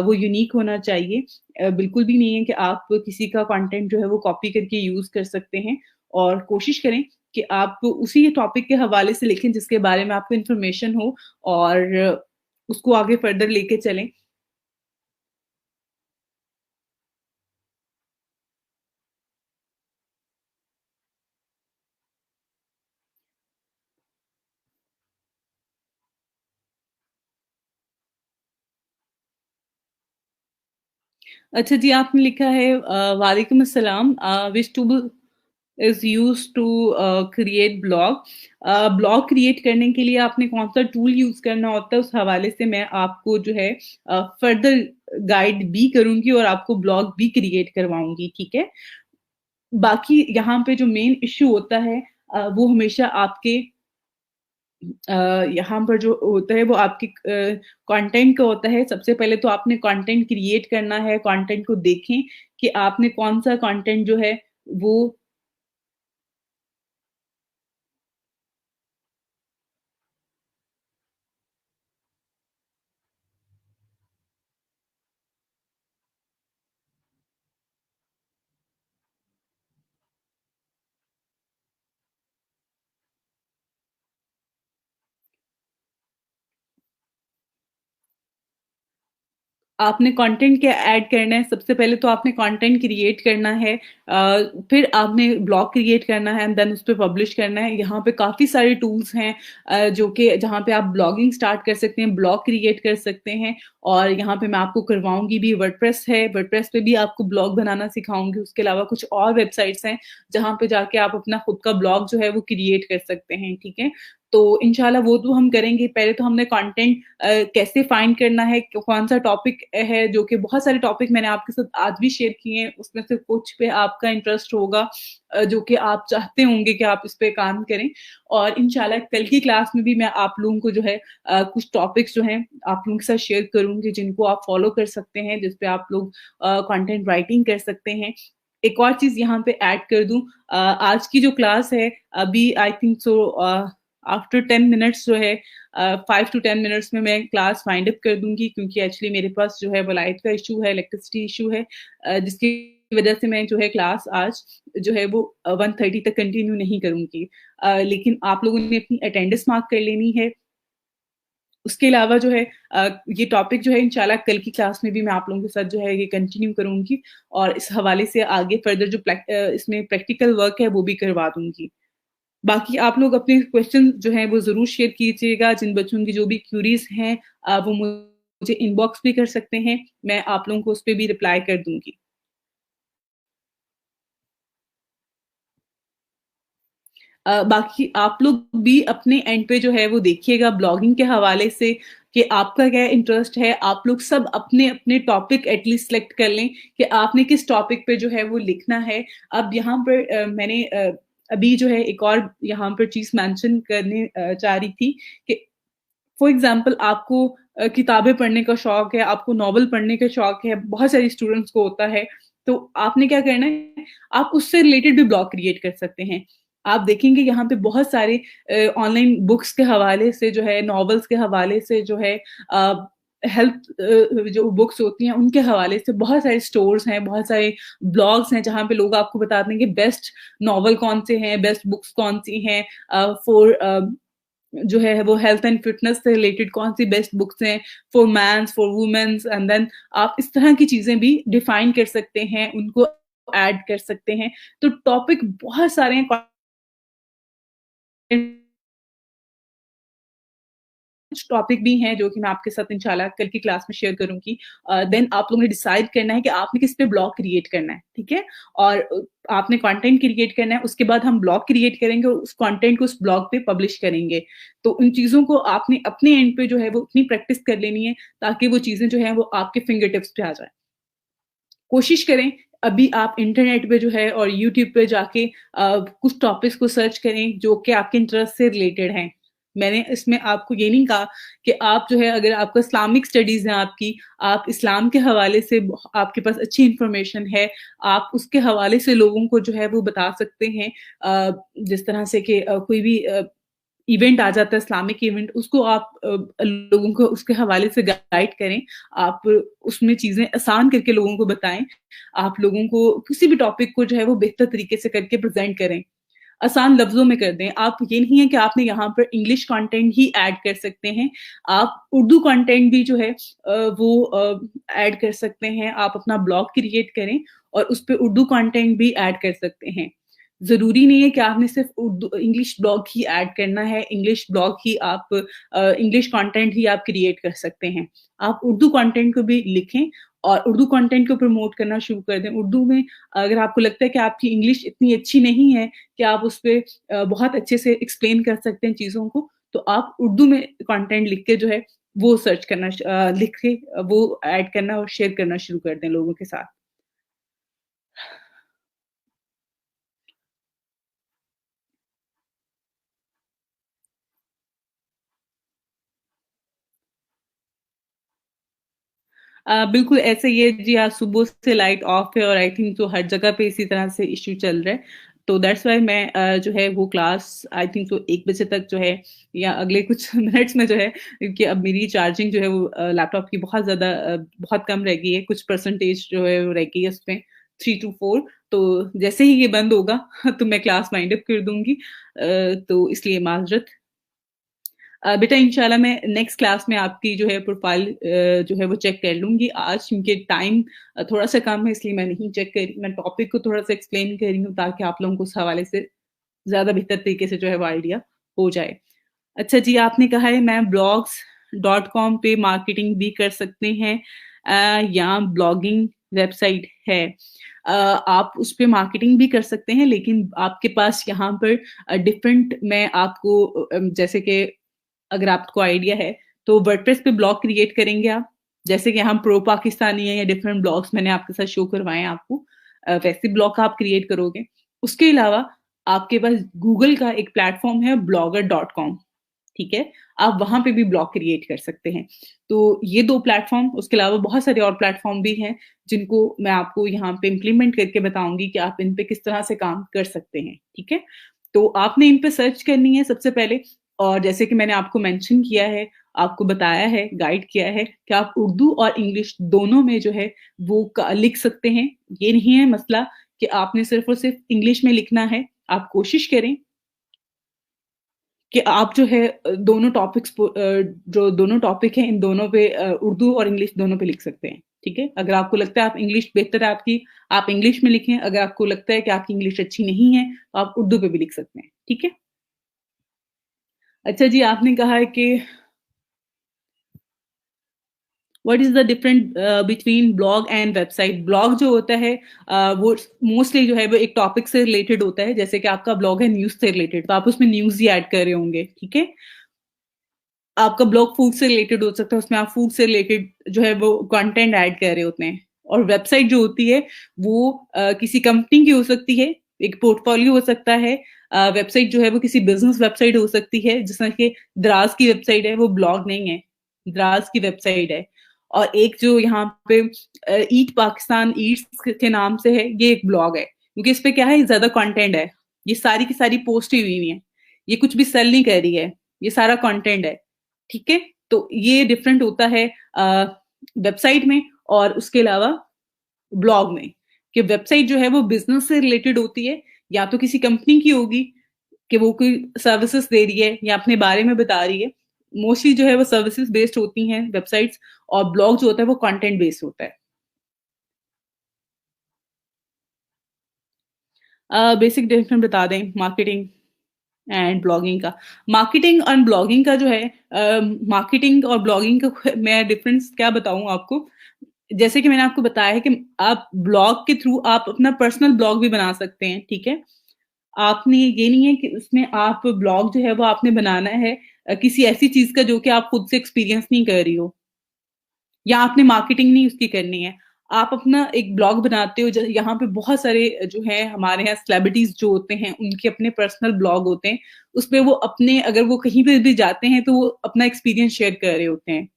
वो यूनिक होना चाहिए। बिल्कुल भी नहीं है कि आप किसी का कंटेंट जो है वो कॉपी करके यूज़ कर सकते हैं, और कोशिश करें कि आप उसी टॉपिक के हवाले से लिखें जिसके बारे में आपको इन्फॉर्मेशन हो, और उसको आगे फर्दर लेके चलें। अच्छा जी, आपने लिखा है वालेकुम अस्सलाम, which tool is used to create blog. Blog create करने के लिए आपने कौन-सा टूल यूज़ करना होता है, उस हवाले से मैं आपको जो है फर्दर गाइड भी करूँगी और आपको ब्लॉग भी क्रिएट करवाऊँगी, ठीक है? बाकी यहाँ पे जो मेन इश्यू होता है वो हमेशा आपके यहाँ पर जो होता है वो आपके कंटेंट का होता है। सबसे पहले तो आपने कंटेंट क्रिएट करना है, कंटेंट को देखें कि आपने कौन-सा कंटेंट जो है वो आपने कंटेंट क्या ऐड करना है, सबसे पहले तो आपने कंटेंट क्रिएट करना है, फिर आपने ब्लॉग क्रिएट करना है एंड देन उस पे पब्लिश करना है। यहाँ पे काफ़ी सारे टूल्स हैं जो कि जहाँ पे आप ब्लॉगिंग स्टार्ट कर सकते हैं, ब्लॉग क्रिएट कर सकते हैं, और यहाँ पे मैं आपको करवाऊँगी भी। वर्डप्रेस है, वर्डप्रेस पे भी आपको ब्लॉग बनाना सिखाऊँगी। उसके अलावा कुछ और वेबसाइट्स हैं, जहाँ पे जाके आप अपना खुद का ब्लॉग जो है वो क्रिएट कर सकते हैं, ठीक है? तो इंशाल्लाह वो तो हम करेंगे। पहले तो हमने कंटेंट कैसे फाइंड करना है, कौन-सा टॉपिक है, जो कि बहुत सारे टॉपिक मैंने आपके साथ आज भी शेयर किए हैं, उसमें से कुछ पे आपका इंटरेस्ट होगा, जो कि आप चाहते होंगे कि आप इस पे काम करें, और इंशाल्लाह कल की क्लास में भी मैं आप लोगों को जो है कुछ टॉपिक्स जो हैं आप लोगों के साथ शेयर करूँगी, जिनको आप फॉलो कर सकते हैं, जिस पे आप लोग कंटेंट राइटिंग कर सकते हैं। एक और चीज़ यहाँ पे ऐड कर दूँ, आज की जो क्लास है, अभी I think so after 10 minutes जो है, 5 टू 10 मिनट्स में मैं क्लास वाइंड अप कर दूँगी, क्योंकि एक्चुअली मेरे पास जो है वो लाइट का इश्यू है, इलेक्ट्रिसिटी इश्यू है, जिसकी वजह से मैं जो है क्लास आज जो है वो 1:30 तक कंटिन्यू नहीं करूँगी। लेकिन आप लोगों ने अपनी अटेंडेंस मार्क कर लेनी है। उसके अलावा जो है ये टॉपिक जो है इंशाल्लाह कल की क्लास में भी मैं आप लोगों के साथ जो है ये कंटिन्यू करूँगी, और इस हवाले से आगे फर्दर जो इसमें प्रैक्टिकल वर्क है वो भी करवा दूँगी। बाकी आप लोग अपने क्वेश्चन जो हैं वो ज़रूर शेयर कीजिएगा, जिन बच्चों की जो भी क्यूरीज़ हैं वो मुझे इनबॉक्स भी कर सकते हैं, मैं आप लोगों को उस पे भी रिप्लाई कर दूँगी। बाकी आप लोग भी अपने एंड पे जो है वो देखिएगा ब्लॉगिंग के हवाले से कि आपका क्या इंटरेस्ट है। आप लोग सब अपने-अपने टॉपिक एटलीस्ट सिलेक्ट कर लें कि आपने किस टॉपिक पे जो है वो लिखना है। अब यहाँ पर मैंने अभी जो है एक और यहाँ पर चीज़ मेंशन करने चाह रही थी कि फॉर एग्ज़ाम्पल आपको किताबें पढ़ने का शौक है, आपको नॉवल पढ़ने का शौक है, बहुत सारे स्टूडेंट्स को होता है, तो आपने क्या करना है, आप उससे रिलेटेड भी ब्लॉग क्रिएट कर सकते हैं। आप देखेंगे यहाँ पे बहुत सारे ऑनलाइन बुक्स के हवाले से जो है, नॉवेल्स के हवाले से जो है, अ, हेल्थ जो बुक्स होती हैं, उनके हवाले से बहुत सारे स्टोर्स हैं, बहुत सारे ब्लॉग्स हैं, जहाँ पे लोग आपको बताते हैं कि बेस्ट नॉवल कौन-से हैं, बेस्ट बुक्स कौन-सी हैं, फॉर जो है वो हेल्थ एंड फिटनेस से रिलेटेड कौन-सी बेस्ट बुक्स हैं, for mens, for womens, and then आप इस तरह की चीज़ें भी डिफाइन कर सकते हैं, उनको ऐड कर सकते हैं। तो टॉपिक बहुत सारे हैं, कुछ टॉपिक भी हैं जो कि मैं आपके साथ इंशाल्लाह कल की क्लास में शेयर करूँगी। देन आप लोगों ने डिसाइड करना है कि आपने किस पे ब्लॉग क्रिएट करना है, ठीक है? और आपने कंटेंट क्रिएट करना है, उसके बाद हम ब्लॉग क्रिएट करेंगे और उस कंटेंट को उस ब्लॉग पे पब्लिश करेंगे। तो उन चीज़ों को आपने अपने एंड पे जो है वो उतनी प्रैक्टिस कर लेनी है, ताकि वो चीज़ें जो हैं वो आपके फिंगर टिप्स पे आ जाएँ। कोशिश करें, अभी आप इंटरनेट पे जो है और यूट्यूब पे जाके कुछ टॉपिक्स को सर्च करें जो कि आपके इंटरेस्ट से रिलेटेड हैं। मैंने इसमें आपको ये नहीं कहा कि आप जो है अगर आपका इस्लामिक स्टडीज़ है आपकी, आप इस्लाम के हवाले से आपके पास अच्छी इन्फॉर्मेशन है, आप उसके हवाले से लोगों को जो है वो बता सकते हैं। जिस तरह से कि कोई भी इवेंट आ जाता है इस्लामिक इवेंट, उसको आप लोगों को उसके हवाले से गाइड करें। आप उसमें चीज़ें आसान करके लोगों को बताएँ। आप लोगों को किसी भी टॉपिक को जो है वो बेहतर तरीके से करके प्रेज़ेंट करें। आसान लफ्ज़ों में कर दें। आप ये नहीं है कि आपने यहाँ पर इंग्लिश कंटेंट ही ऐड कर सकते हैं। आप उर्दू कंटेंट भी जो है ऐड कर सकते हैं। आप अपना ब्लॉग क्रिएट करें और उसपे उर्दू कंटेंट भी ऐड कर सकते हैं। ज़रूरी नहीं है कि आपने सिर्फ़ उर्दू इंग्लिश ब्लॉग ही ऐड करना है, इंग्लिश ब्लॉग ही आप इंग्लिश कंटेंट ही आप क्रिएट कर सकते हैं। आप उर्दू कंटेंट को भी लिखें और उर्दू कंटेंट को प्रमोट करना शुरू कर दें। उर्दू में अगर आपको लगता है कि आपकी इंग्लिश इतनी अच्छी नहीं है कि आप उसपे बहुत अच्छे से एक्सप्लेन कर सकते हैं चीज़ों को, तो आप उर्दू में कंटेंट लिख के जो है वो सर्च करना लिख के वो ऐड करना और शेयर करना शुरू कर दें लोगों के साथ। बिल्कुल ऐसे ही है जी, आज सुबह से लाइट ऑफ है और आई थिंक तो हर जगह पे इसी तरह से इश्यू चल रहा है। तो दैट्स व्हाई मैं जो है वो क्लास आई थिंक तो 1 बजे तक जो है या अगले कुछ मिनट्स में जो है, क्योंकि अब मेरी चार्जिंग जो है वो लैपटॉप की बहुत ज़्यादा बहुत कम रह गई है, कुछ परसेंटेज जो है वो रह गई है उसमें 3 टू 4। तो जैसे ही ये बंद होगा तो मैं क्लास वाइंड अप कर दूँगी। तो इसलिए माज़रत। बेटा इंशाल्लाह मैं नेक्स्ट क्लास में आपकी जो है प्रोफाइल जो है वो चेक कर लूँगी। आज क्योंकि टाइम थोड़ा-सा कम है इसलिए मैं नहीं चेक कर रही। मैं टॉपिक को थोड़ा-सा एक्सप्लेन कर रही हूँ ताकि आप लोगों को उस हवाले से ज़्यादा बेहतर तरीके से जो है वो आइडिया हो जाए। अच्छा जी, आपने कहा है मैं ब्लॉग्स डॉट कॉम पे मार्केटिंग भी कर सकते हैं या ब्लॉगिंग वेबसाइट है। आप उस पे मार्केटिंग भी कर सकते हैं लेकिन आपके पास यहाँ पर डिफरेंट मैं आपको जैसे कि अगर आपको आइडिया है, तो वर्डप्रेस पे ब्लॉग क्रिएट करेंगे आप। जैसे कि हम प्रो पाकिस्तानी हैं या डिफरेंट ब्लॉग्स मैंने आपके साथ शो करवाए हैं आपको। वैसे ब्लॉग आप क्रिएट करोगे। उसके अलावा आपके पास गूगल का एक प्लेटफ़ॉर्म है ब्लॉगर डॉट कॉम, ठीक है? आप वहाँ पे भी ब्लॉग क्रिएट कर सकते हैं। तो ये 2 प्लेटफ़ॉर्म, उसके अलावा बहुत सारे और प्लेटफ़ॉर्म भी हैं, जिनको मैं आपको यहाँ पे इम्प्लीमेंट करके बताऊँगी कि आप इन पे किस तरह से काम कर सकते हैं, ठीक है? तो आपने इन पे सर्च करनी है सबसे पहले और जैसे कि मैंने आपको मेंशन किया है, आपको बताया है, गाइड किया है कि आप उर्दू और इंग्लिश दोनों में जो है वो लिख सकते हैं। ये नहीं है मसला कि आपने सिर्फ़ और सिर्फ़ इंग्लिश में लिखना है। आप कोशिश करें कि आप जो है दोनों जो दोनों टॉपिक हैं इन दोनों पे उर्दू और इंग्लिश दोनों पे लिख सकते हैं, ठीक है? अगर आपको लगता है आप इंग्लिश बेहतर है आपकी, आप इंग्लिश में लिखें, अगर आपको लगता है कि आपकी इंग्लिश अच्छी नहीं है, तो आप उर्दू पे भी लिख सकते हैं, ठीक है? अच्छा जी, आपने कहा है कि what is the different between blog and website? Blog जो होता है वो मोस्टली जो है वो एक टॉपिक से रिलेटेड होता है, जैसे कि आपका ब्लॉग है न्यूज़ से रिलेटेड, तो आप उसमें न्यूज़ ही ऐड कर रहे होंगे, ठीक है? आपका ब्लॉग फूड से रिलेटेड हो सकता है, उसमें आप फूड से रिलेटेड जो है वो कंटेंट ऐड कर रहे होते हैं। और वेबसाइट जो होती है वो किसी कंपनी की हो सकती है, एक पोर्टफोलियो हो सकता है। वेबसाइट जो है वो किसी बिज़नेस वेबसाइट हो सकती है, जिस तरह कि दराज़ की वेबसाइट है, वो ब्लॉग नहीं है, दराज़ की वेबसाइट है। और एक जो यहाँ पे ईट पाकिस्तान ईट्स के नाम से है, ये एक ब्लॉग है, क्योंकि इस पे क्या है ज़्यादा कंटेंट है। ये सारी की सारी पोस्ट ही हुई हैं। ये कुछ भी सेल नहीं कर रही है, ये सारा कंटेंट है। ठीक है? तो ये डिफरेंट होता है वेबसाइट में और उसके अलावा ब्लॉग में, कि वेबसाइट जो है वो बिज़नेस से रिलेटेड होती है, या तो किसी कंपनी की होगी कि वो कोई सर्विसेज़ दे रही है या अपने बारे में बता रही है। मोस्टली जो है वो सर्विसेज़ बेस्ड होती हैं वेबसाइट्स और ब्लॉग जो होता है वो कंटेंट बेस्ड होता है। बेसिक डिफरेंस बता दें मार्केटिंग एंड ब्लॉगिंग का। मार्केटिंग और ब्लॉगिंग का जो है मार्केटिंग और ब्लॉगिंग का मैं डिफरेंस क्या बताऊँ आपको? जैसे कि मैंने आपको बताया है कि आप ब्लॉग के थ्रू आप अपना पर्सनल ब्लॉग भी बना सकते हैं, ठीक है? आपने ये नहीं है कि उसमें आप ब्लॉग जो है वो आपने बनाना है किसी ऐसी चीज़ का जो कि आप खुद से एक्सपीरियंस नहीं कर रही हो या आपने मार्केटिंग नहीं उसकी करनी है। आप अपना एक ब्लॉग बनाते हो, यहाँ पे बहुत सारे जो है हमारे यहाँ सेलिब्रिटीज जो होते हैं उनके अपने पर्सनल ब्लॉग होते हैं, उसपे वो अपने अगर वो कहीं पे भी जाते हैं तो वो अपना एक्सपीरियंस शेयर कर रहे होते हैं।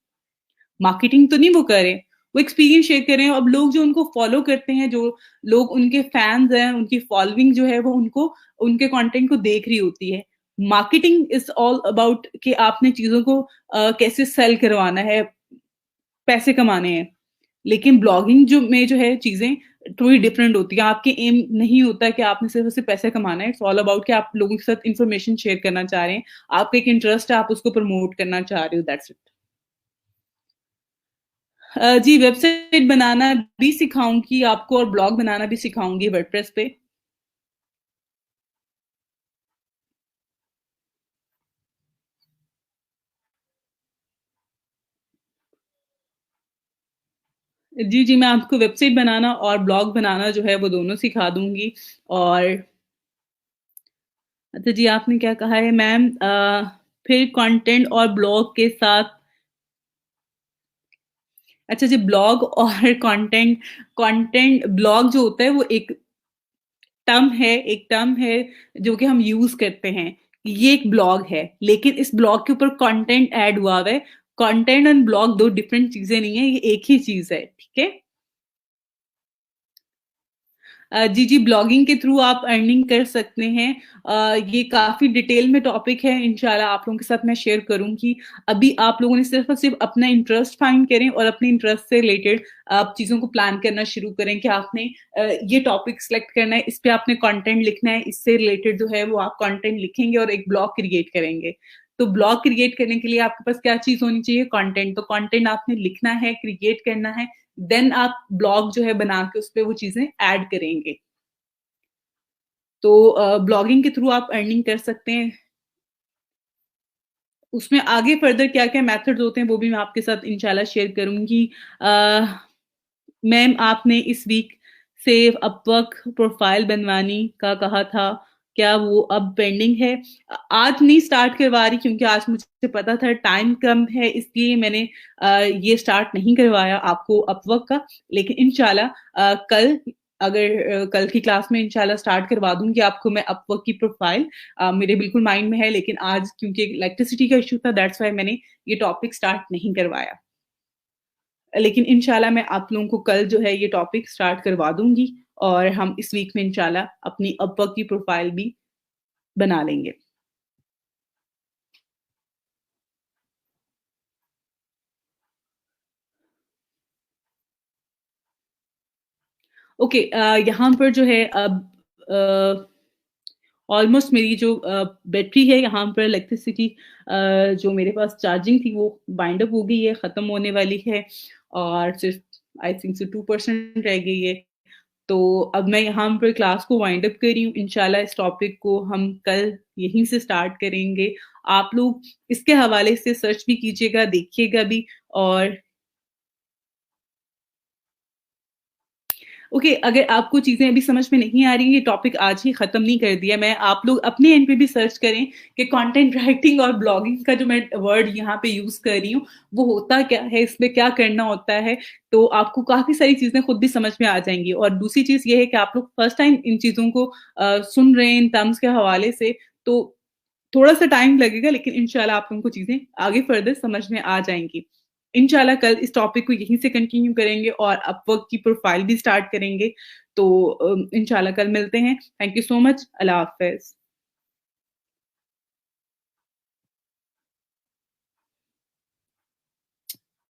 मार्केटिंग तो नहीं वो कर रहे, वो एक्सपीरियंस शेयर कर रहे हैं। अब लोग जो उनको फॉलो करते हैं, जो लोग उनके फैंस हैं, उनकी फॉलोइंग जो है वो उनको उनके कंटेंट को देख रही होती है। मार्केटिंग इज ऑल अबाउट कि आपने चीजों को कैसे सेल करवाना है, पैसे कमाने हैं। लेकिन ब्लॉगिंग जो है चीजें थोड़ी डिफरेंट होती है। आपके एम नहीं होता कि आपने सिर्फ उससे पैसे कमाना है। इट्स ऑल अबाउट कि आप लोगों के साथ इंफॉर्मेशन शेयर करना चाह रहे हैं, आपका एक इंटरेस्ट है, आप उसको प्रमोट करना चाह रहे हो, दैट्स इट। जी, वेबसाइट बनाना भी सिखाऊंगी आपको और ब्लॉग बनाना भी सिखाऊंगी वर्डप्रेस पे। जी, जी, मैं आपको वेबसाइट बनाना और ब्लॉग बनाना जो है वो दोनों सिखा दूंगी। और अच्छा जी, आपने क्या कहा है मैम? फिर कंटेंट और ब्लॉग के साथ, अच्छा जी, ब्लॉग और कंटेंट, कंटेंट ब्लॉग जो होता है वो एक टर्म है जो कि हम यूज करते हैं। ये एक ब्लॉग है, लेकिन इस ब्लॉग के ऊपर कंटेंट ऐड हुआ हुआ है। कंटेंट एंड ब्लॉग दो डिफरेंट चीजें नहीं है, ये एक ही चीज है, ठीक है। जी, जी, ब्लॉगिंग के थ्रू आप अर्निंग कर सकते हैं। ये काफ़ी डिटेल में टॉपिक है, इंशाल्लाह आप लोगों के साथ मैं शेयर करूँगी। अभी आप लोगों ने सिर्फ़ और सिर्फ़ अपना इंटरेस्ट फाइंड करें और अपने इंटरेस्ट से रिलेटेड आप चीज़ों को प्लान करना शुरू करें कि आपने ये टॉपिक सेलेक्ट करना है, इस पे आपने कंटेंट लिखना है, इससे रिलेटेड जो है वो आप कंटेंट लिखेंगे और एक ब्लॉग क्रिएट करेंगे। तो ब्लॉग क्रिएट करने के लिए आपके पास क्या चीज़ होनी चाहिए? कंटेंट। तो कंटेंट आपने लिखना है, क्रिएट करना है, देन आप ब्लॉग जो है बना के उसपे वो चीज़ें ऐड करेंगे। तो ब्लॉगिंग के थ्रू आप अर्निंग कर सकते हैं। उसमें आगे फर्दर क्या-क्या मेथड्स होते हैं वो भी मैं आपके साथ इंशाल्लाह शेयर करूँगी। मैम, आपने इस वीक से अपवर्क प्रोफाइल बनवाने का कहा था, क्या वो अब पेंडिंग है? आज नहीं स्टार्ट करवा रही क्योंकि आज मुझे पता था टाइम कम है, इसलिए मैंने ये स्टार्ट नहीं करवाया आपको अपवर्क का। लेकिन इंशाल्लाह कल, अगर कल की क्लास में इंशाल्लाह स्टार्ट करवा दूँगी आपको मैं अपवर्क की प्रोफाइल। मेरे बिल्कुल माइंड में है, लेकिन आज क्योंकि इलेक्ट्रिसिटी का इश्यू था, दैट्स व्हाई मैंने ये टॉपिक स्टार्ट नहीं करवाया। लेकिन इंशाल्लाह मैं आप लोगों को कल जो है ये टॉपिक स्टार्ट करवा दूँगी और हम इस वीक में इंशाल्लाह अपनी अपवर्क की प्रोफाइल भी बना लेंगे। ओके, यहाँ पर जो है अब ऑलमोस्ट मेरी जो बैटरी है यहाँ पर, इलेक्ट्रिसिटी जो मेरे पास चार्जिंग थी वो बाइंड अप हो गई है, ख़त्म होने वाली है और सिर्फ आई थिंक से 2% रह गई है। तो अब मैं यहाँ पर क्लास को वाइंड अप कर रही हूँ। इंशाल्लाह इस टॉपिक को हम कल यहीं से स्टार्ट करेंगे। आप लोग इसके हवाले से सर्च भी कीजिएगा, देखिएगा भी। और ओके, अगर आपको चीज़ें अभी समझ में नहीं आ रही हैं, ये टॉपिक आज ही खत्म नहीं कर दिया मैं। आप लोग अपने एंड पे भी सर्च करें कि कंटेंट राइटिंग और ब्लॉगिंग का जो मैं वर्ड यहाँ पे यूज़ कर रही हूँ, वो होता क्या है, इसमें क्या करना होता है, तो आपको काफ़ी सारी चीज़ें खुद भी समझ में आ जाएँगी। और दूसरी चीज़ ये है कि आप लोग फर्स्ट टाइम इन चीज़ों को सुन रहे हैं इन टर्म्स के हवाले से, तो थोड़ा-सा टाइम लगेगा, लेकिन इंशाल्लाह आप लोगों को चीज़ें आगे फर्दर समझ में आ जाएँगी। इंशाल्लाह कल इस टॉपिक को यहीं से कंटिन्यू करेंगे और अपवर्क की प्रोफाइल भी स्टार्ट करेंगे। तो इंशाल्लाह कल मिलते हैं। Thank you so much. अल्लाह हाफ़िज़।